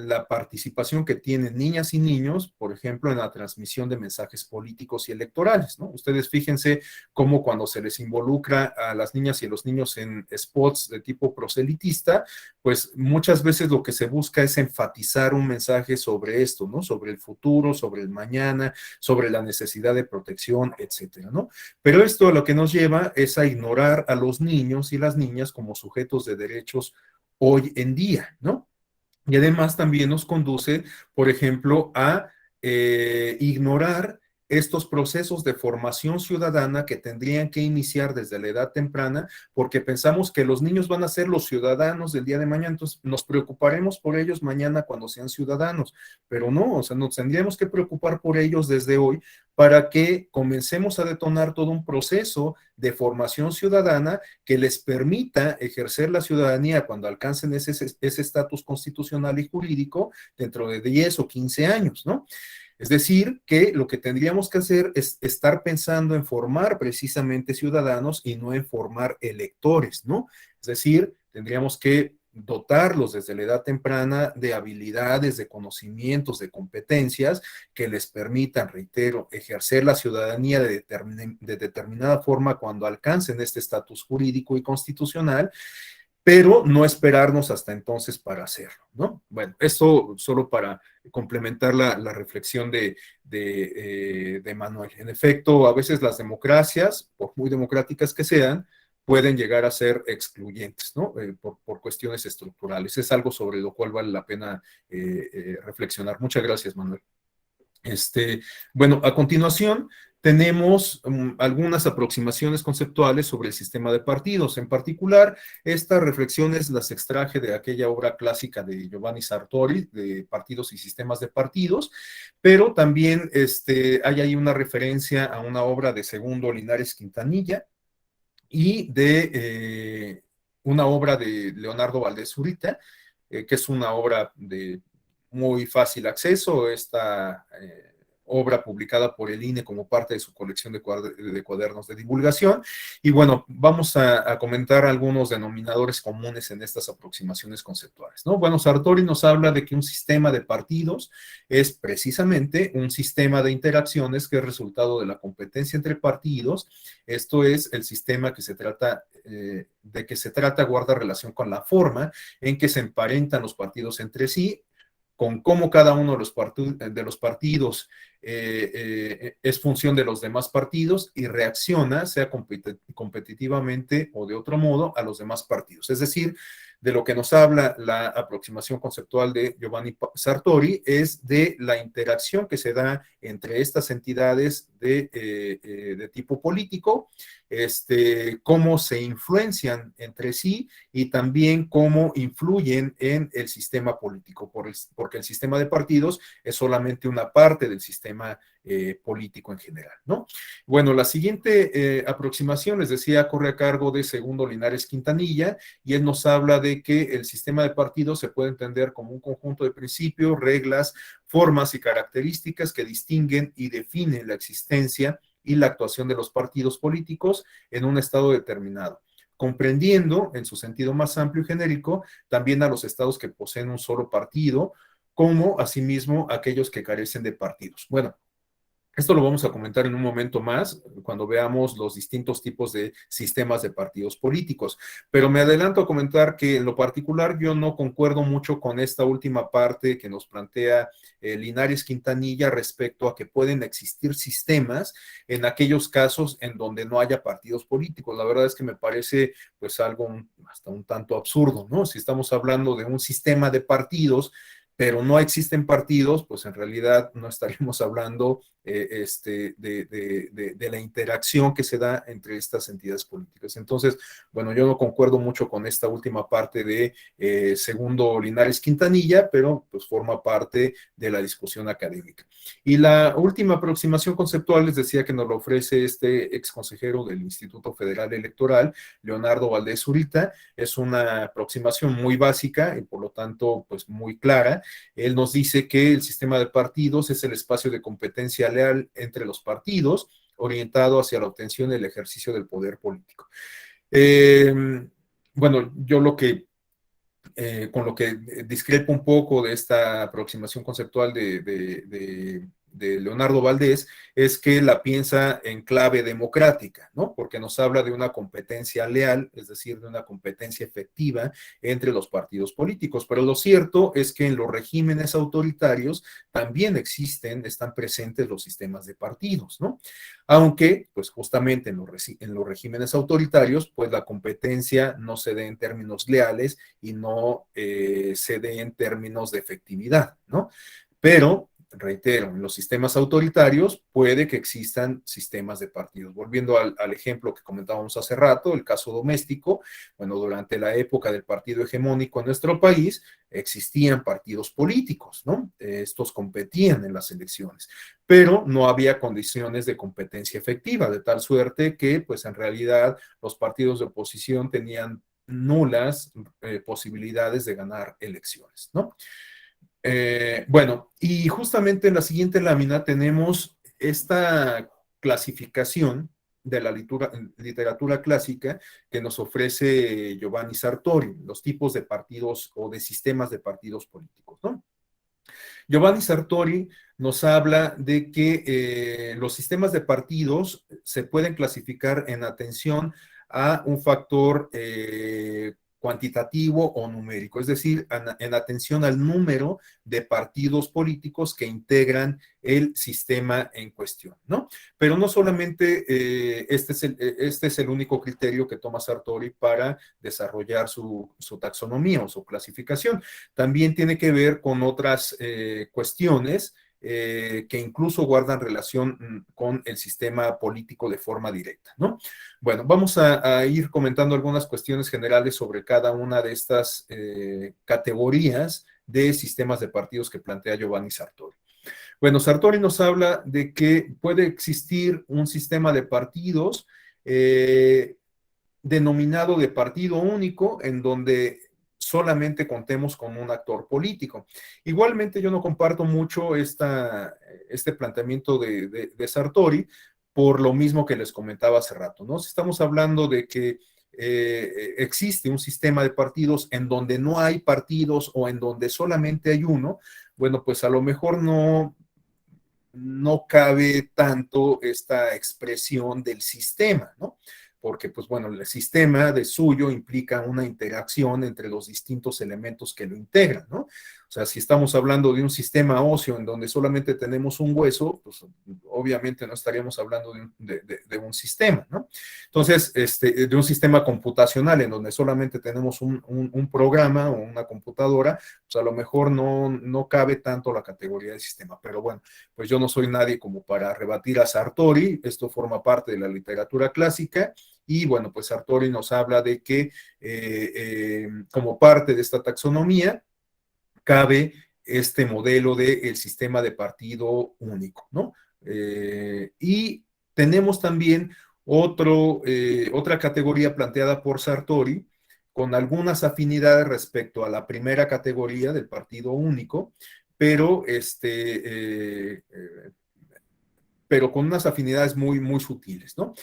la participación que tienen niñas y niños, por ejemplo, en la transmisión de mensajes políticos y electorales, ¿no? Ustedes fíjense cómo cuando se les involucra a las niñas y a los niños en spots de tipo proselitista, pues muchas veces lo que se busca es enfatizar un mensaje sobre esto, ¿no? Sobre el futuro, sobre el mañana, sobre la necesidad de protección, etcétera, ¿no? Pero esto lo que nos lleva es a ignorar a los niños y las niñas como sujetos de derechos hoy en día, ¿no? Y además también nos conduce, por ejemplo, a ignorar estos procesos de formación ciudadana que tendrían que iniciar desde la edad temprana, porque pensamos que los niños van a ser los ciudadanos del día de mañana, entonces nos preocuparemos por ellos mañana cuando sean ciudadanos, pero no, o sea, nos tendríamos que preocupar por ellos desde hoy para que comencemos a detonar todo un proceso de formación ciudadana que les permita ejercer la ciudadanía cuando alcancen ese estatus constitucional y jurídico dentro de 10 o 15 años, ¿no? Es decir, que lo que tendríamos que hacer es estar pensando en formar precisamente ciudadanos y no en formar electores, ¿no? Es decir, tendríamos que dotarlos desde la edad temprana de habilidades, de conocimientos, de competencias que les permitan, reitero, ejercer la ciudadanía de determinada forma cuando alcancen este estatus jurídico y constitucional, pero no esperarnos hasta entonces para hacerlo, ¿no? Bueno, esto solo para complementar la reflexión de Manuel. En efecto, a veces las democracias, por muy democráticas que sean, pueden llegar a ser excluyentes, ¿no? Por cuestiones estructurales. Es algo sobre lo cual vale la pena reflexionar. Muchas gracias, Manuel. Bueno, a continuación tenemos algunas aproximaciones conceptuales sobre el sistema de partidos. En particular, estas reflexiones las extraje de aquella obra clásica de Giovanni Sartori, de Partidos y Sistemas de Partidos, pero también hay ahí una referencia a una obra de Segundo Linares Quintanilla y de una obra de Leonardo Valdés Zurita, que es una obra de muy fácil acceso, esta obra publicada por el INE como parte de su colección de cuadernos de divulgación. Y bueno, vamos a comentar algunos denominadores comunes en estas aproximaciones conceptuales, ¿no? Bueno, Sartori nos habla de que un sistema de partidos es precisamente un sistema de interacciones que es resultado de la competencia entre partidos. Esto es el sistema que se trata, de que se trata guarda relación con la forma en que se emparentan los partidos entre sí, con cómo cada uno de los partidos es función de los demás partidos y reacciona, sea competitivamente o de otro modo, a los demás partidos. Es decir, de lo que nos habla la aproximación conceptual de Giovanni Sartori es de la interacción que se da entre estas entidades de tipo político, cómo se influencian entre sí y también cómo influyen en el sistema político, porque el sistema de partidos es solamente una parte del sistema político en general, ¿no? Bueno, la siguiente aproximación, les decía, corre a cargo de Segundo Linares Quintanilla, y él nos habla de que el sistema de partidos se puede entender como un conjunto de principios, reglas, formas y características que distinguen y definen la existencia y la actuación de los partidos políticos en un estado determinado, comprendiendo en su sentido más amplio y genérico también a los estados que poseen un solo partido, como asimismo aquellos que carecen de partidos. Bueno, esto lo vamos a comentar en un momento más, cuando veamos los distintos tipos de sistemas de partidos políticos. Pero me adelanto a comentar que en lo particular yo no concuerdo mucho con esta última parte que nos plantea Linares Quintanilla respecto a que pueden existir sistemas en aquellos casos en donde no haya partidos políticos. La verdad es que me parece pues algo hasta un tanto absurdo, ¿no? Si estamos hablando de un sistema de partidos, pero no existen partidos, pues en realidad no estaríamos hablando de la interacción que se da entre estas entidades políticas. Entonces, bueno, yo no concuerdo mucho con esta última parte de Segundo Linares Quintanilla, pero pues forma parte de la discusión académica. Y la última aproximación conceptual, les decía que nos lo ofrece este ex consejero del Instituto Federal Electoral, Leonardo Valdés Zurita. Es una aproximación muy básica y por lo tanto pues muy clara. Él nos dice que el sistema de partidos es el espacio de competencia leal entre los partidos, orientado hacia la obtención y el ejercicio del poder político. Bueno, yo con lo que discrepo un poco de esta aproximación conceptual de Leonardo Valdés, es que la piensa en clave democrática, ¿no? Porque nos habla de una competencia leal, es decir, de una competencia efectiva entre los partidos políticos. Pero lo cierto es que en los regímenes autoritarios también están presentes los sistemas de partidos, ¿no? Aunque, pues justamente en los regímenes autoritarios, pues la competencia no se dé en términos leales y no se dé en términos de efectividad, ¿no? Pero, reitero, en los sistemas autoritarios puede que existan sistemas de partidos. Volviendo al ejemplo que comentábamos hace rato, el caso doméstico, bueno, durante la época del partido hegemónico en nuestro país, existían partidos políticos, ¿no? Estos competían en las elecciones, pero no había condiciones de competencia efectiva, de tal suerte que, pues en realidad, los partidos de oposición tenían nulas posibilidades de ganar elecciones, ¿no? Bueno, y justamente en la siguiente lámina tenemos esta clasificación de la literatura clásica que nos ofrece Giovanni Sartori, los tipos de partidos o de sistemas de partidos políticos, ¿no? Giovanni Sartori nos habla de que los sistemas de partidos se pueden clasificar en atención a un factor cuantitativo o numérico, es decir, en atención al número de partidos políticos que integran el sistema en cuestión, ¿no? Pero no solamente este es el único criterio que toma Sartori para desarrollar su taxonomía o su clasificación. También tiene que ver con otras cuestiones que incluso guardan relación con el sistema político de forma directa, ¿no? Bueno, vamos a ir comentando algunas cuestiones generales sobre cada una de estas categorías de sistemas de partidos que plantea Giovanni Sartori. Bueno, Sartori nos habla de que puede existir un sistema de partidos denominado de partido único, en donde solamente contemos con un actor político. Igualmente, yo no comparto mucho este planteamiento de Sartori, por lo mismo que les comentaba hace rato, ¿no? Si estamos hablando de que existe un sistema de partidos en donde no hay partidos o en donde solamente hay uno, bueno, pues a lo mejor no cabe tanto esta expresión del sistema, ¿no? Porque, pues bueno, el sistema de suyo implica una interacción entre los distintos elementos que lo integran, ¿no? O sea, si estamos hablando de un sistema óseo en donde solamente tenemos un hueso, pues obviamente no estaríamos hablando de un sistema, ¿no? Entonces, de un sistema computacional en donde solamente tenemos un programa o una computadora, pues a lo mejor no cabe tanto la categoría de sistema. Pero bueno, pues yo no soy nadie como para rebatir a Sartori, esto forma parte de la literatura clásica. Y bueno, pues Sartori nos habla de que como parte de esta taxonomía cabe este modelo del sistema de partido único, ¿no? Y tenemos también otra categoría planteada por Sartori con algunas afinidades respecto a la primera categoría del partido único, pero pero con unas afinidades muy, muy sutiles, ¿no?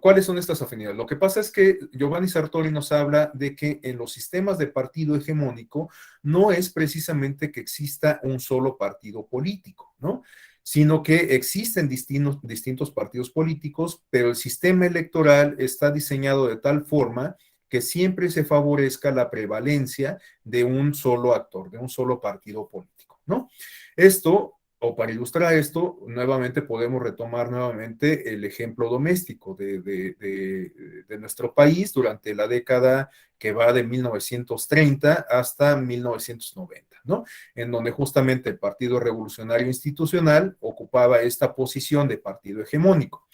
¿Cuáles son estas afinidades? Lo que pasa es que Giovanni Sartori nos habla de que en los sistemas de partido hegemónico no es precisamente que exista un solo partido político, ¿no? Sino que existen distintos partidos políticos, pero el sistema electoral está diseñado de tal forma que siempre se favorezca la prevalencia de un solo actor, de un solo partido político, ¿no? Esto o para ilustrar esto, nuevamente podemos retomar nuevamente el ejemplo doméstico de nuestro país durante la década que va de 1930 hasta 1990, ¿no? En donde justamente el Partido Revolucionario Institucional ocupaba esta posición de partido hegemónico.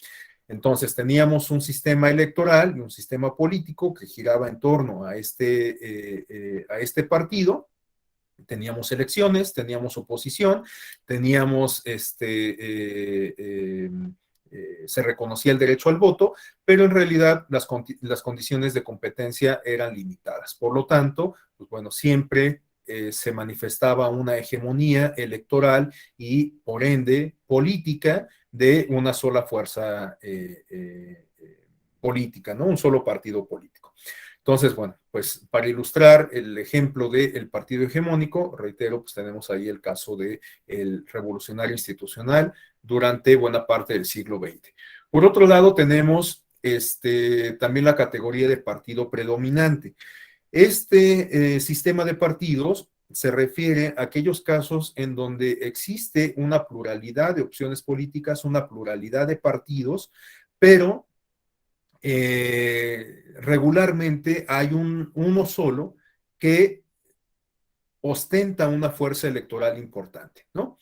Entonces teníamos un sistema electoral y un sistema político que giraba en torno a este partido. Teníamos elecciones, teníamos oposición, teníamos se reconocía el derecho al voto, pero en realidad las condiciones de competencia eran limitadas. Por lo tanto, pues bueno, siempre se manifestaba una hegemonía electoral y, por ende, política de una sola fuerza política, ¿no? Un solo partido político. Entonces, bueno, pues para ilustrar el ejemplo del partido hegemónico, reitero, pues tenemos ahí el caso del revolucionario institucional durante buena parte del siglo XX. Por otro lado, tenemos también la categoría de partido predominante. Este sistema de partidos se refiere a aquellos casos en donde existe una pluralidad de opciones políticas, una pluralidad de partidos, pero regularmente hay uno solo que ostenta una fuerza electoral importante, ¿no?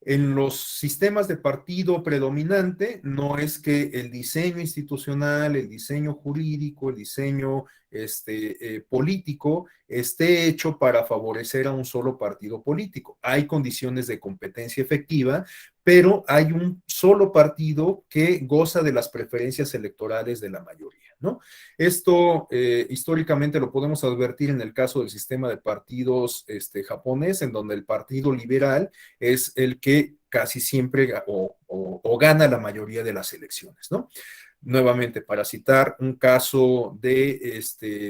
En los sistemas de partido predominante no es que el diseño institucional, el diseño jurídico, el diseño político esté hecho para favorecer a un solo partido político. Hay condiciones de competencia efectiva, pero hay un solo partido que goza de las preferencias electorales de la mayoría, ¿no? Esto históricamente lo podemos advertir en el caso del sistema de partidos japonés, en donde el Partido Liberal es el que casi siempre o gana la mayoría de las elecciones, ¿no? Nuevamente, para citar un caso de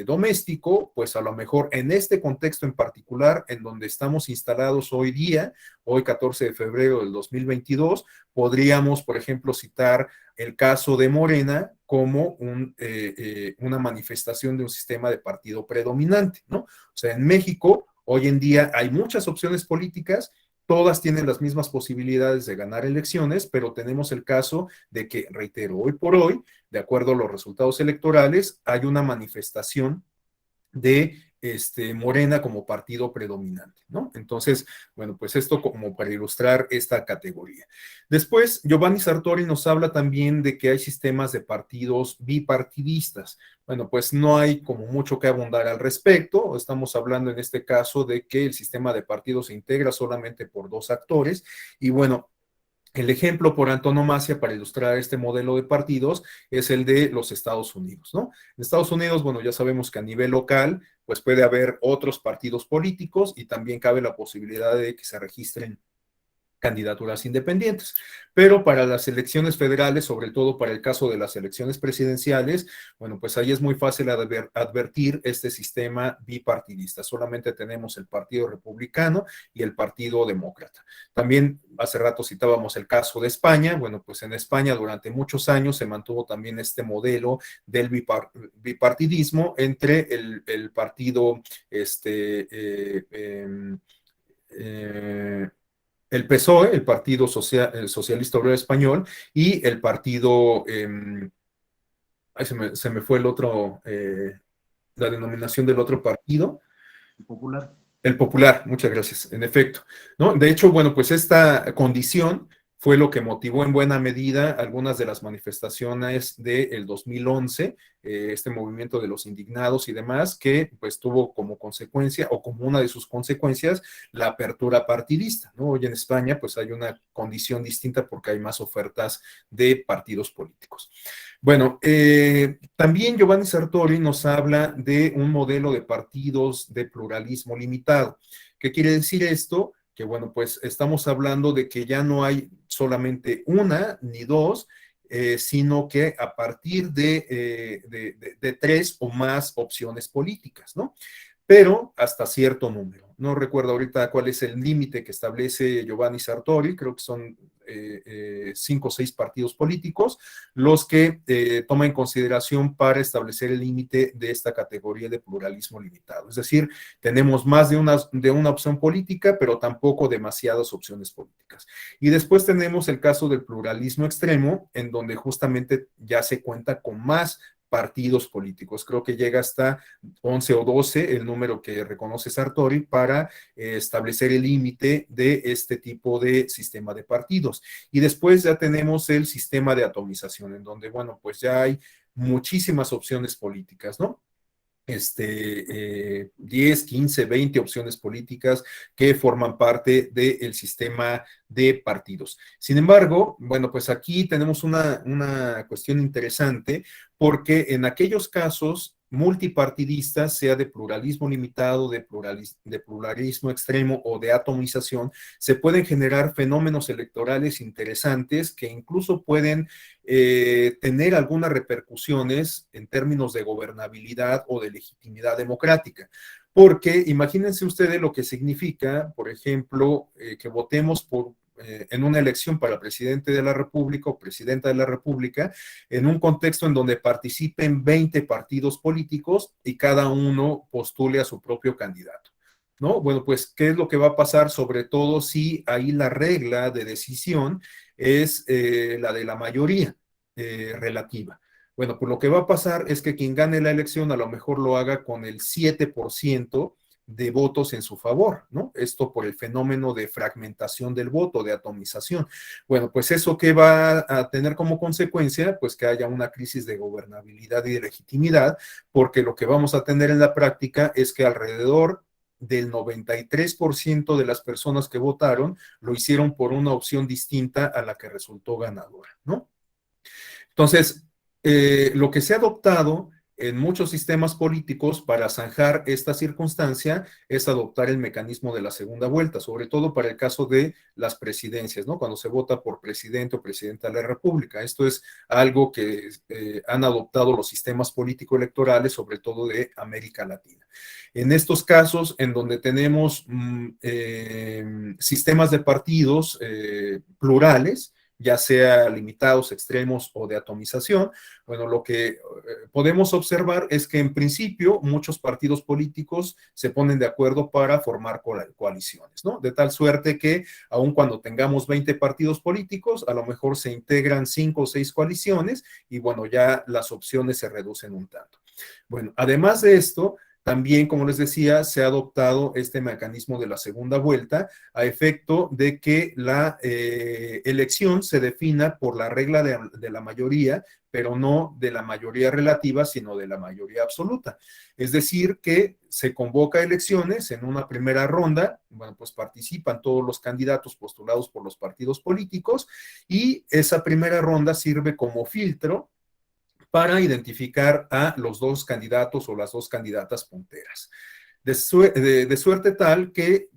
doméstico, pues a lo mejor en este contexto en particular, en donde estamos instalados hoy día, hoy 14 de febrero del 2022, podríamos, por ejemplo, citar el caso de Morena como una manifestación de un sistema de partido predominante, ¿no? O sea, en México, hoy en día hay muchas opciones políticas, todas tienen las mismas posibilidades de ganar elecciones, pero tenemos el caso de que, reitero, hoy por hoy, de acuerdo a los resultados electorales, hay una manifestación de Morena como partido predominante, ¿no? Entonces, bueno, pues esto como para ilustrar esta categoría. Después, Giovanni Sartori nos habla también de que hay sistemas de partidos bipartidistas. Bueno, pues no hay como mucho que abundar al respecto. Estamos hablando en este caso de que el sistema de partidos se integra solamente por dos actores y bueno, el ejemplo por antonomasia para ilustrar este modelo de partidos es el de los Estados Unidos, ¿no? En Estados Unidos, bueno, ya sabemos que a nivel local, pues puede haber otros partidos políticos y también cabe la posibilidad de que se registren candidaturas independientes. Pero para las elecciones federales, sobre todo para el caso de las elecciones presidenciales, bueno, pues ahí es muy fácil advertir este sistema bipartidista. Solamente tenemos el Partido Republicano y el Partido Demócrata. También hace rato citábamos el caso de España. Bueno, pues en España durante muchos años se mantuvo también este modelo del bipartidismo entre el partido el PSOE, el Partido Socialista Obrero Español, y el partido, se me fue el otro, la denominación del otro partido. Popular. El Popular, muchas gracias, en efecto, ¿no? De hecho, bueno, pues esta condición fue lo que motivó en buena medida algunas de las manifestaciones del 2011, este movimiento de los indignados y demás, que pues tuvo como consecuencia o como una de sus consecuencias la apertura partidista, ¿no? Hoy en España pues hay una condición distinta porque hay más ofertas de partidos políticos. Bueno, también Giovanni Sartori nos habla de un modelo de partidos de pluralismo limitado. ¿Qué quiere decir esto? Que bueno, pues estamos hablando de que ya no hay solamente una ni dos, sino que a partir de tres o más opciones políticas, ¿no? Pero hasta cierto número. No recuerdo ahorita cuál es el límite que establece Giovanni Sartori, creo que son 5 o 6 partidos políticos, los que toma en consideración para establecer el límite de esta categoría de pluralismo limitado. Es decir, tenemos más de una opción política, pero tampoco demasiadas opciones políticas. Y después tenemos el caso del pluralismo extremo, en donde justamente ya se cuenta con más partidos políticos. Creo que llega hasta 11 o 12 el número que reconoce Sartori para establecer el límite de este tipo de sistema de partidos. Y después ya tenemos el sistema de atomización, en donde, bueno, pues ya hay muchísimas opciones políticas, ¿no? 10, 15, 20 opciones políticas que forman parte del sistema de partidos. Sin embargo, bueno, pues aquí tenemos una cuestión interesante porque en aquellos casos multipartidistas, sea de pluralismo limitado, de pluralismo extremo o de atomización, se pueden generar fenómenos electorales interesantes que incluso pueden tener algunas repercusiones en términos de gobernabilidad o de legitimidad democrática. Porque imagínense ustedes lo que significa, por ejemplo, que votemos en una elección para presidente de la República o presidenta de la República, en un contexto en donde participen 20 partidos políticos y cada uno postule a su propio candidato, ¿no? Bueno, pues, ¿qué es lo que va a pasar? Sobre todo si ahí la regla de decisión es la de la mayoría relativa. Bueno, pues lo que va a pasar es que quien gane la elección a lo mejor lo haga con el 7% de votos en su favor, ¿no? Esto por el fenómeno de fragmentación del voto, de atomización. Bueno, pues eso que va a tener como consecuencia, pues que haya una crisis de gobernabilidad y de legitimidad, porque lo que vamos a tener en la práctica es que alrededor del 93% de las personas que votaron lo hicieron por una opción distinta a la que resultó ganadora, ¿no? Entonces, lo que se ha adoptado en muchos sistemas políticos para zanjar esta circunstancia es adoptar el mecanismo de la segunda vuelta, sobre todo para el caso de las presidencias, ¿no? Cuando se vota por presidente o presidenta de la República. Esto es algo que han adoptado los sistemas político-electorales, sobre todo de América Latina. En estos casos, en donde tenemos sistemas de partidos plurales, ya sea limitados, extremos o de atomización, bueno, lo que podemos observar es que en principio muchos partidos políticos se ponen de acuerdo para formar coaliciones, ¿no? De tal suerte que aun cuando tengamos 20 partidos políticos, a lo mejor se integran 5 o 6 coaliciones y bueno, ya las opciones se reducen un tanto. Bueno, además de esto, también, como les decía, se ha adoptado este mecanismo de la segunda vuelta a efecto de que la elección se defina por la regla de la mayoría, pero no de la mayoría relativa, sino de la mayoría absoluta. Es decir, que se convoca elecciones en una primera ronda, bueno, pues participan todos los candidatos postulados por los partidos políticos y esa primera ronda sirve como filtro para identificar a los dos candidatos o las dos candidatas punteras. De suerte tal que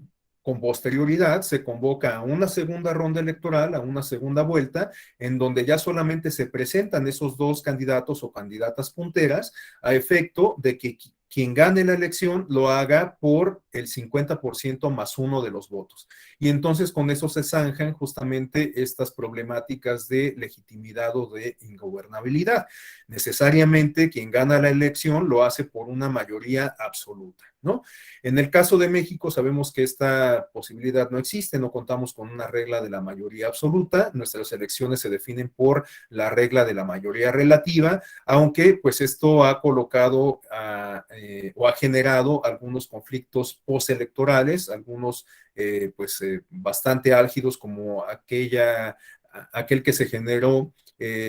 con posterioridad se convoca a una segunda ronda electoral, a una segunda vuelta, en donde ya solamente se presentan esos dos candidatos o candidatas punteras a efecto de que quien gane la elección lo haga por el 50% más uno de los votos. Y entonces con eso se zanjan justamente estas problemáticas de legitimidad o de ingobernabilidad. Necesariamente quien gana la elección lo hace por una mayoría absoluta. ¿no? En el caso de México sabemos que esta posibilidad no existe, no contamos con una regla de la mayoría absoluta, nuestras elecciones se definen por la regla de la mayoría relativa, aunque pues esto ha colocado o ha generado algunos conflictos postelectorales, algunos bastante álgidos como aquel que se generó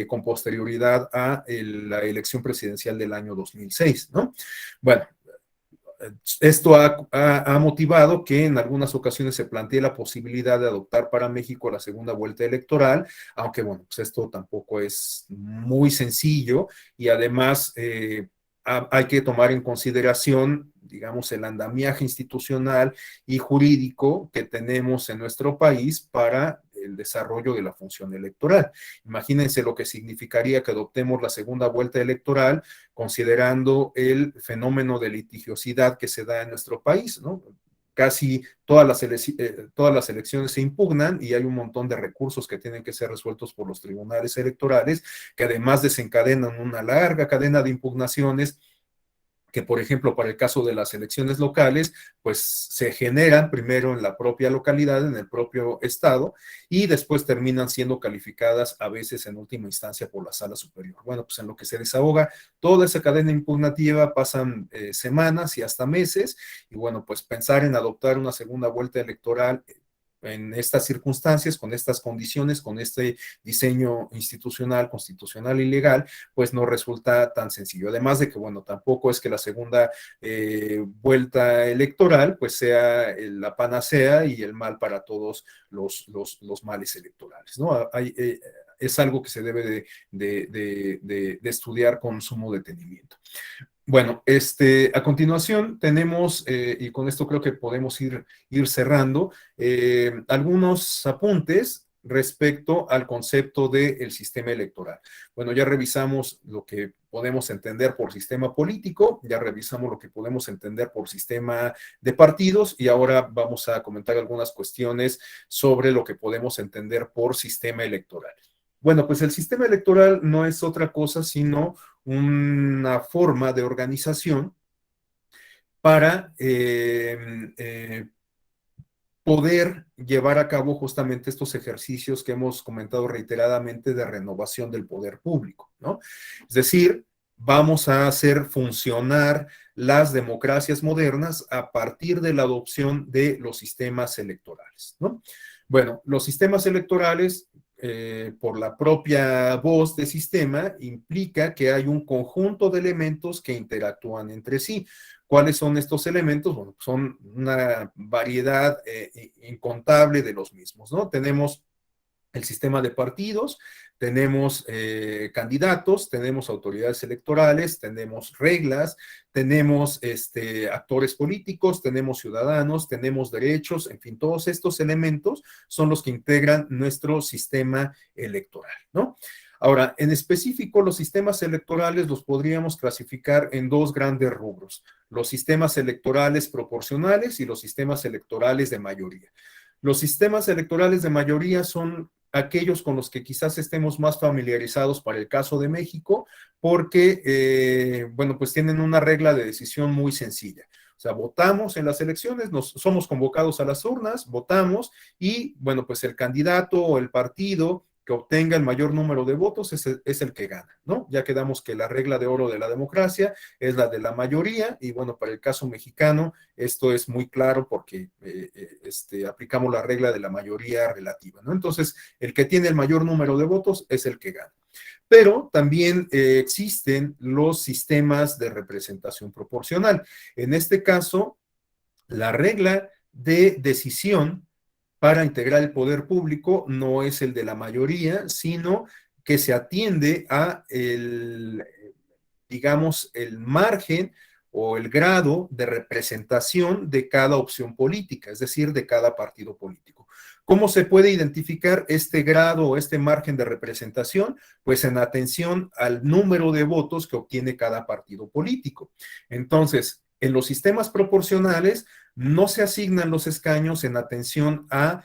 con posterioridad a la elección presidencial del año 2006, ¿no? Bueno, esto ha motivado que en algunas ocasiones se plantee la posibilidad de adoptar para México la segunda vuelta electoral, aunque bueno, pues esto tampoco es muy sencillo y además hay que tomar en consideración, digamos, el andamiaje institucional y jurídico que tenemos en nuestro país para el desarrollo de la función electoral. Imagínense lo que significaría que adoptemos la segunda vuelta electoral considerando el fenómeno de litigiosidad que se da en nuestro país, ¿no? Casi todas las elecciones se impugnan y hay un montón de recursos que tienen que ser resueltos por los tribunales electorales, que además desencadenan una larga cadena de impugnaciones que, por ejemplo, para el caso de las elecciones locales, pues se generan primero en la propia localidad, en el propio estado, y después terminan siendo calificadas a veces en última instancia por la sala superior. Bueno, pues en lo que se desahoga toda esa cadena impugnativa pasan semanas y hasta meses, y bueno, pues pensar en adoptar una segunda vuelta electoral en estas circunstancias, con estas condiciones, con este diseño institucional, constitucional y legal, pues no resulta tan sencillo. Además de que, bueno, tampoco es que la segunda vuelta electoral pues sea la panacea y el mal para todos los males electorales, ¿no? Es algo que se debe de estudiar con sumo detenimiento. Bueno, a continuación tenemos, y con esto creo que podemos ir cerrando, algunos apuntes respecto al concepto del sistema electoral. Bueno, ya revisamos lo que podemos entender por sistema político, ya revisamos lo que podemos entender por sistema de partidos y ahora vamos a comentar algunas cuestiones sobre lo que podemos entender por sistema electoral. Bueno, pues el sistema electoral no es otra cosa sino una forma de organización para poder llevar a cabo justamente estos ejercicios que hemos comentado reiteradamente de renovación del poder público, ¿no? Es decir, vamos a hacer funcionar las democracias modernas a partir de la adopción de los sistemas electorales, ¿no? Bueno, los sistemas electorales por la propia voz de sistema, implica que hay un conjunto de elementos que interactúan entre sí. ¿Cuáles son estos elementos? Bueno, son una variedad incontable de los mismos, ¿no? Tenemos el sistema de partidos, tenemos candidatos, tenemos autoridades electorales, tenemos reglas, tenemos actores políticos, tenemos ciudadanos, tenemos derechos, en fin, todos estos elementos son los que integran nuestro sistema electoral, ¿no? Ahora, en específico, los sistemas electorales los podríamos clasificar en dos grandes rubros, los sistemas electorales proporcionales y los sistemas electorales de mayoría. Los sistemas electorales de mayoría son aquellos con los que quizás estemos más familiarizados para el caso de México, porque, bueno, pues tienen una regla de decisión muy sencilla. O sea, votamos en las elecciones, somos convocados a las urnas, votamos y, bueno, pues el candidato o el partido que obtenga el mayor número de votos es el que gana, ¿no? Ya quedamos que la regla de oro de la democracia es la de la mayoría y, bueno, para el caso mexicano esto es muy claro porque aplicamos la regla de la mayoría relativa, ¿no? Entonces, el que tiene el mayor número de votos es el que gana. Pero también existen los sistemas de representación proporcional. En este caso, la regla de decisión para integrar el poder público no es el de la mayoría, sino que se atiende a digamos, el margen o el grado de representación de cada opción política, es decir, de cada partido político. ¿Cómo se puede identificar este grado o este margen de representación? Pues en atención al número de votos que obtiene cada partido político. Entonces, en los sistemas proporcionales no se asignan los escaños en atención a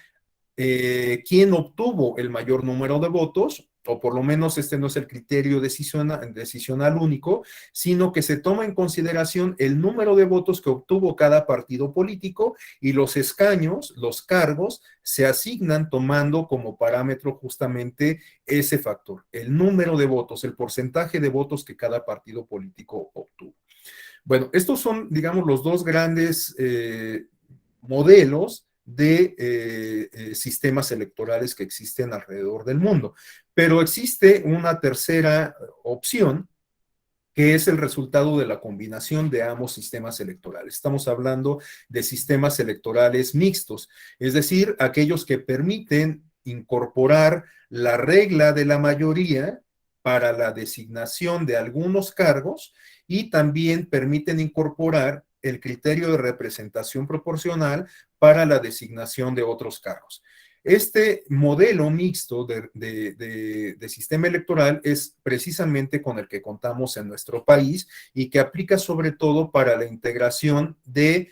quién obtuvo el mayor número de votos, o por lo menos este no es el criterio decisional único, sino que se toma en consideración el número de votos que obtuvo cada partido político y los escaños, los cargos, se asignan tomando como parámetro justamente ese factor, el número de votos, el porcentaje de votos que cada partido político obtuvo. Bueno, estos son, digamos, los dos grandes modelos de sistemas electorales que existen alrededor del mundo. Pero existe una tercera opción, que es el resultado de la combinación de ambos sistemas electorales. Estamos hablando de sistemas electorales mixtos, es decir, aquellos que permiten incorporar la regla de la mayoría para la designación de algunos cargos y también permiten incorporar el criterio de representación proporcional para la designación de otros cargos. Este modelo mixto de sistema electoral es precisamente con el que contamos en nuestro país y que aplica sobre todo para la integración de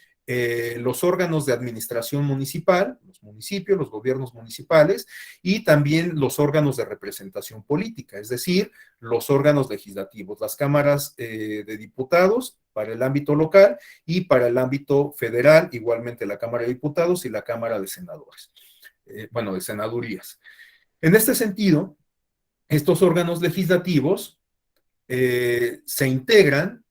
los órganos de administración municipal, los municipios, los gobiernos municipales y también los órganos de representación política, es decir, los órganos legislativos, las cámaras de diputados para el ámbito local y para el ámbito federal, igualmente la Cámara de Diputados y la Cámara de Senadores. Bueno, de senadurías. En este sentido, estos órganos legislativos se integran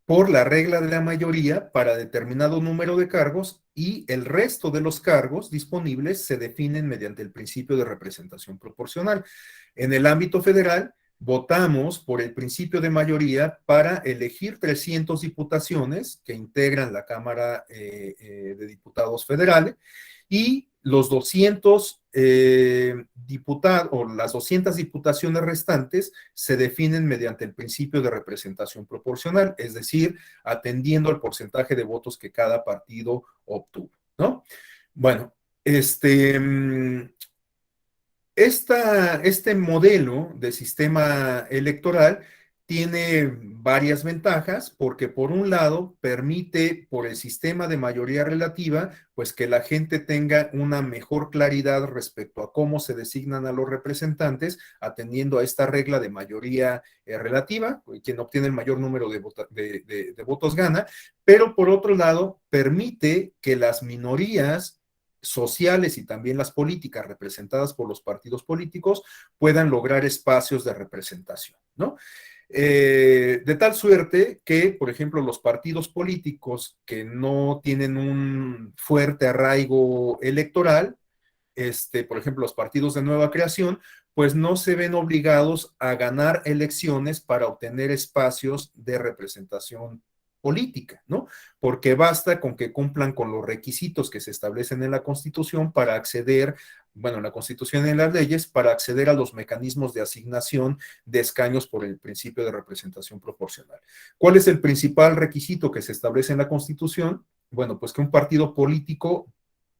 por la regla de la mayoría para determinado número de cargos y el resto de los cargos disponibles se definen mediante el principio de representación proporcional. En el ámbito federal, votamos por el principio de mayoría para elegir 300 diputaciones que integran la Cámara de Diputados Federales y los 200 diputados o las 200 diputaciones restantes se definen mediante el principio de representación proporcional, es decir, atendiendo al porcentaje de votos que cada partido obtuvo, ¿no? Bueno, este modelo de sistema electoral tiene varias ventajas porque por un lado permite por el sistema de mayoría relativa pues que la gente tenga una mejor claridad respecto a cómo se designan a los representantes atendiendo a esta regla de mayoría relativa, quien obtiene el mayor número de votos gana, pero por otro lado permite que las minorías sociales y también las políticas representadas por los partidos políticos puedan lograr espacios de representación, ¿no? De tal suerte que, por ejemplo, los partidos políticos que no tienen un fuerte arraigo electoral, por ejemplo, los partidos de nueva creación, pues no se ven obligados a ganar elecciones para obtener espacios de representación política, ¿no? Porque basta con que cumplan con los requisitos que se establecen en la Constitución para acceder, bueno, en la Constitución y en las leyes, para acceder a los mecanismos de asignación de escaños por el principio de representación proporcional. ¿Cuál es el principal requisito que se establece en la Constitución? Bueno, pues que un partido político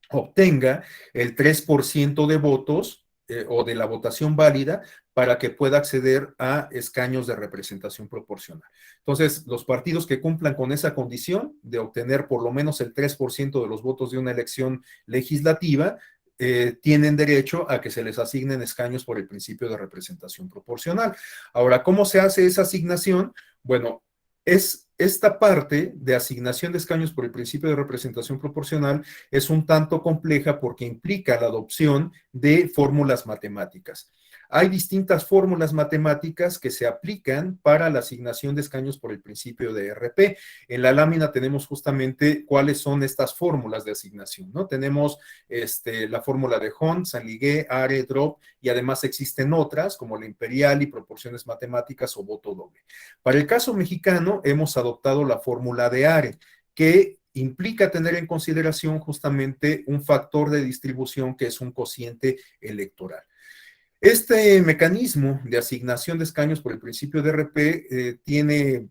obtenga el 3% de votos o de la votación válida para que pueda acceder a escaños de representación proporcional. Entonces, los partidos que cumplan con esa condición de obtener por lo menos el 3% de los votos de una elección legislativa, tienen derecho a que se les asignen escaños por el principio de representación proporcional. Ahora, ¿cómo se hace esa asignación? Bueno, esta parte de asignación de escaños por el principio de representación proporcional es un tanto compleja porque implica la adopción de fórmulas matemáticas. Hay distintas fórmulas matemáticas que se aplican para la asignación de escaños por el principio de RP. En la lámina tenemos justamente cuáles son estas fórmulas de asignación, ¿no? Tenemos la fórmula de Hont, Saint-Liguet, Are, Drop, y además existen otras como la imperial y proporciones matemáticas o voto doble. Para el caso mexicano hemos adoptado la fórmula de Are, que implica tener en consideración justamente un factor de distribución que es un cociente electoral. Este mecanismo de asignación de escaños por el principio de RP tiene,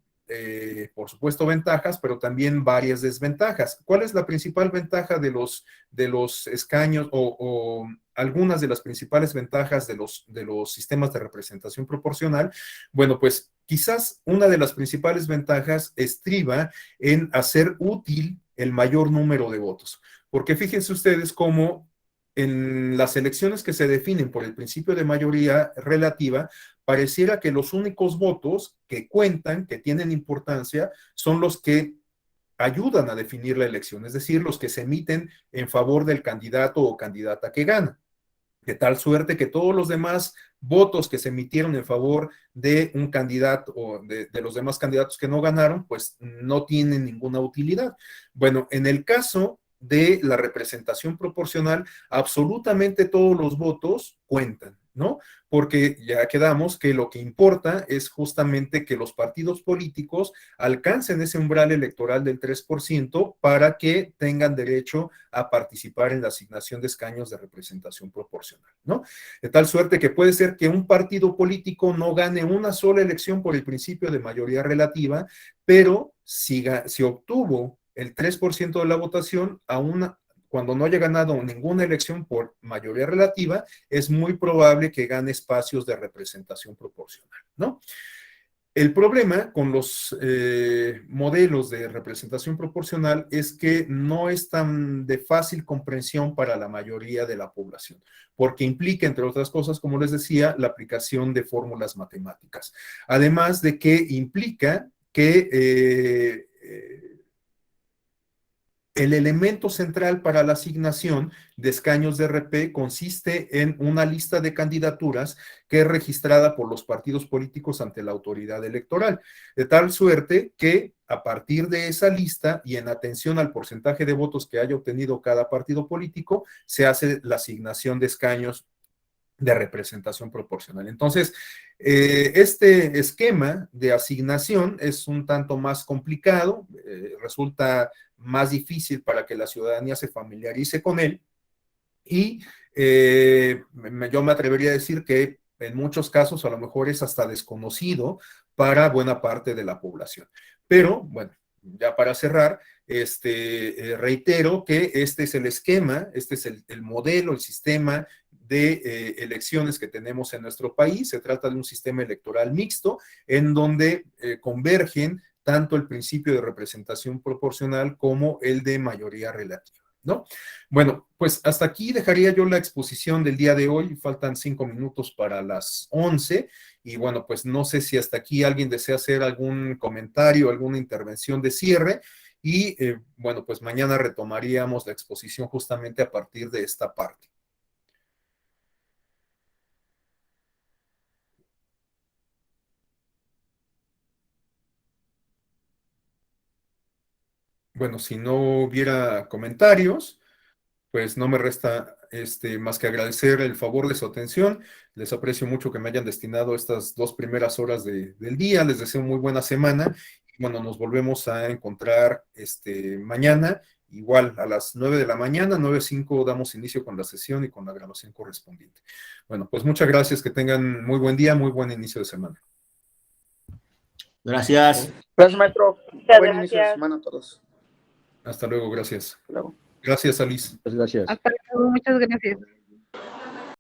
por supuesto, ventajas, pero también varias desventajas. ¿Cuál es la principal ventaja de los escaños o algunas de las principales ventajas de los sistemas de representación proporcional? Bueno, pues quizás una de las principales ventajas estriba en hacer útil el mayor número de votos, porque fíjense ustedes cómo en las elecciones que se definen por el principio de mayoría relativa, pareciera que los únicos votos que cuentan, que tienen importancia, son los que ayudan a definir la elección, es decir, los que se emiten en favor del candidato o candidata que gana. De tal suerte que todos los demás votos que se emitieron en favor de un candidato o de los demás candidatos que no ganaron, pues no tienen ninguna utilidad. Bueno, en el caso de la representación proporcional, absolutamente todos los votos cuentan, ¿no? Porque ya quedamos que lo que importa es justamente que los partidos políticos alcancen ese umbral electoral del 3% para que tengan derecho a participar en la asignación de escaños de representación proporcional, ¿no? De tal suerte que puede ser que un partido político no gane una sola elección por el principio de mayoría relativa, pero si obtuvo el 3% de la votación, cuando no haya ganado ninguna elección por mayoría relativa, es muy probable que gane espacios de representación proporcional, ¿no? El problema con los modelos de representación proporcional es que no es tan de fácil comprensión para la mayoría de la población, porque implica, entre otras cosas, como les decía, la aplicación de fórmulas matemáticas. Además de que implica que el elemento central para la asignación de escaños de RP consiste en una lista de candidaturas que es registrada por los partidos políticos ante la autoridad electoral, de tal suerte que a partir de esa lista y en atención al porcentaje de votos que haya obtenido cada partido político, se hace la asignación de escaños de representación proporcional. Entonces, este esquema de asignación es un tanto más complicado, resulta más difícil para que la ciudadanía se familiarice con él y yo me atrevería a decir que en muchos casos a lo mejor es hasta desconocido para buena parte de la población. Pero, bueno, ya para cerrar, reitero que este es el esquema, este es el modelo, el sistema de elecciones que tenemos en nuestro país. Se trata de un sistema electoral mixto en donde convergen tanto el principio de representación proporcional como el de mayoría relativa, ¿no? Bueno, pues hasta aquí dejaría yo la exposición del día de hoy. Faltan 5 minutos para las 11 y bueno, pues no sé si hasta aquí alguien desea hacer algún comentario, alguna intervención de cierre y bueno, pues mañana retomaríamos la exposición justamente a partir de esta parte. Bueno, si no hubiera comentarios, pues no me resta más que agradecer el favor de su atención. Les aprecio mucho que me hayan destinado estas 2 primeras horas del día. Les deseo muy buena semana. Y bueno, nos volvemos a encontrar mañana, igual a las 9 de la mañana, 9:05 damos inicio con la sesión y con la grabación correspondiente. Bueno, pues muchas gracias, que tengan muy buen día, muy buen inicio de semana. Gracias. Gracias, maestro. Muchas Buen inicio de gracias. semana a todos. Hasta luego, gracias. Hasta luego. Gracias, Alice. Gracias. Hasta luego, muchas gracias.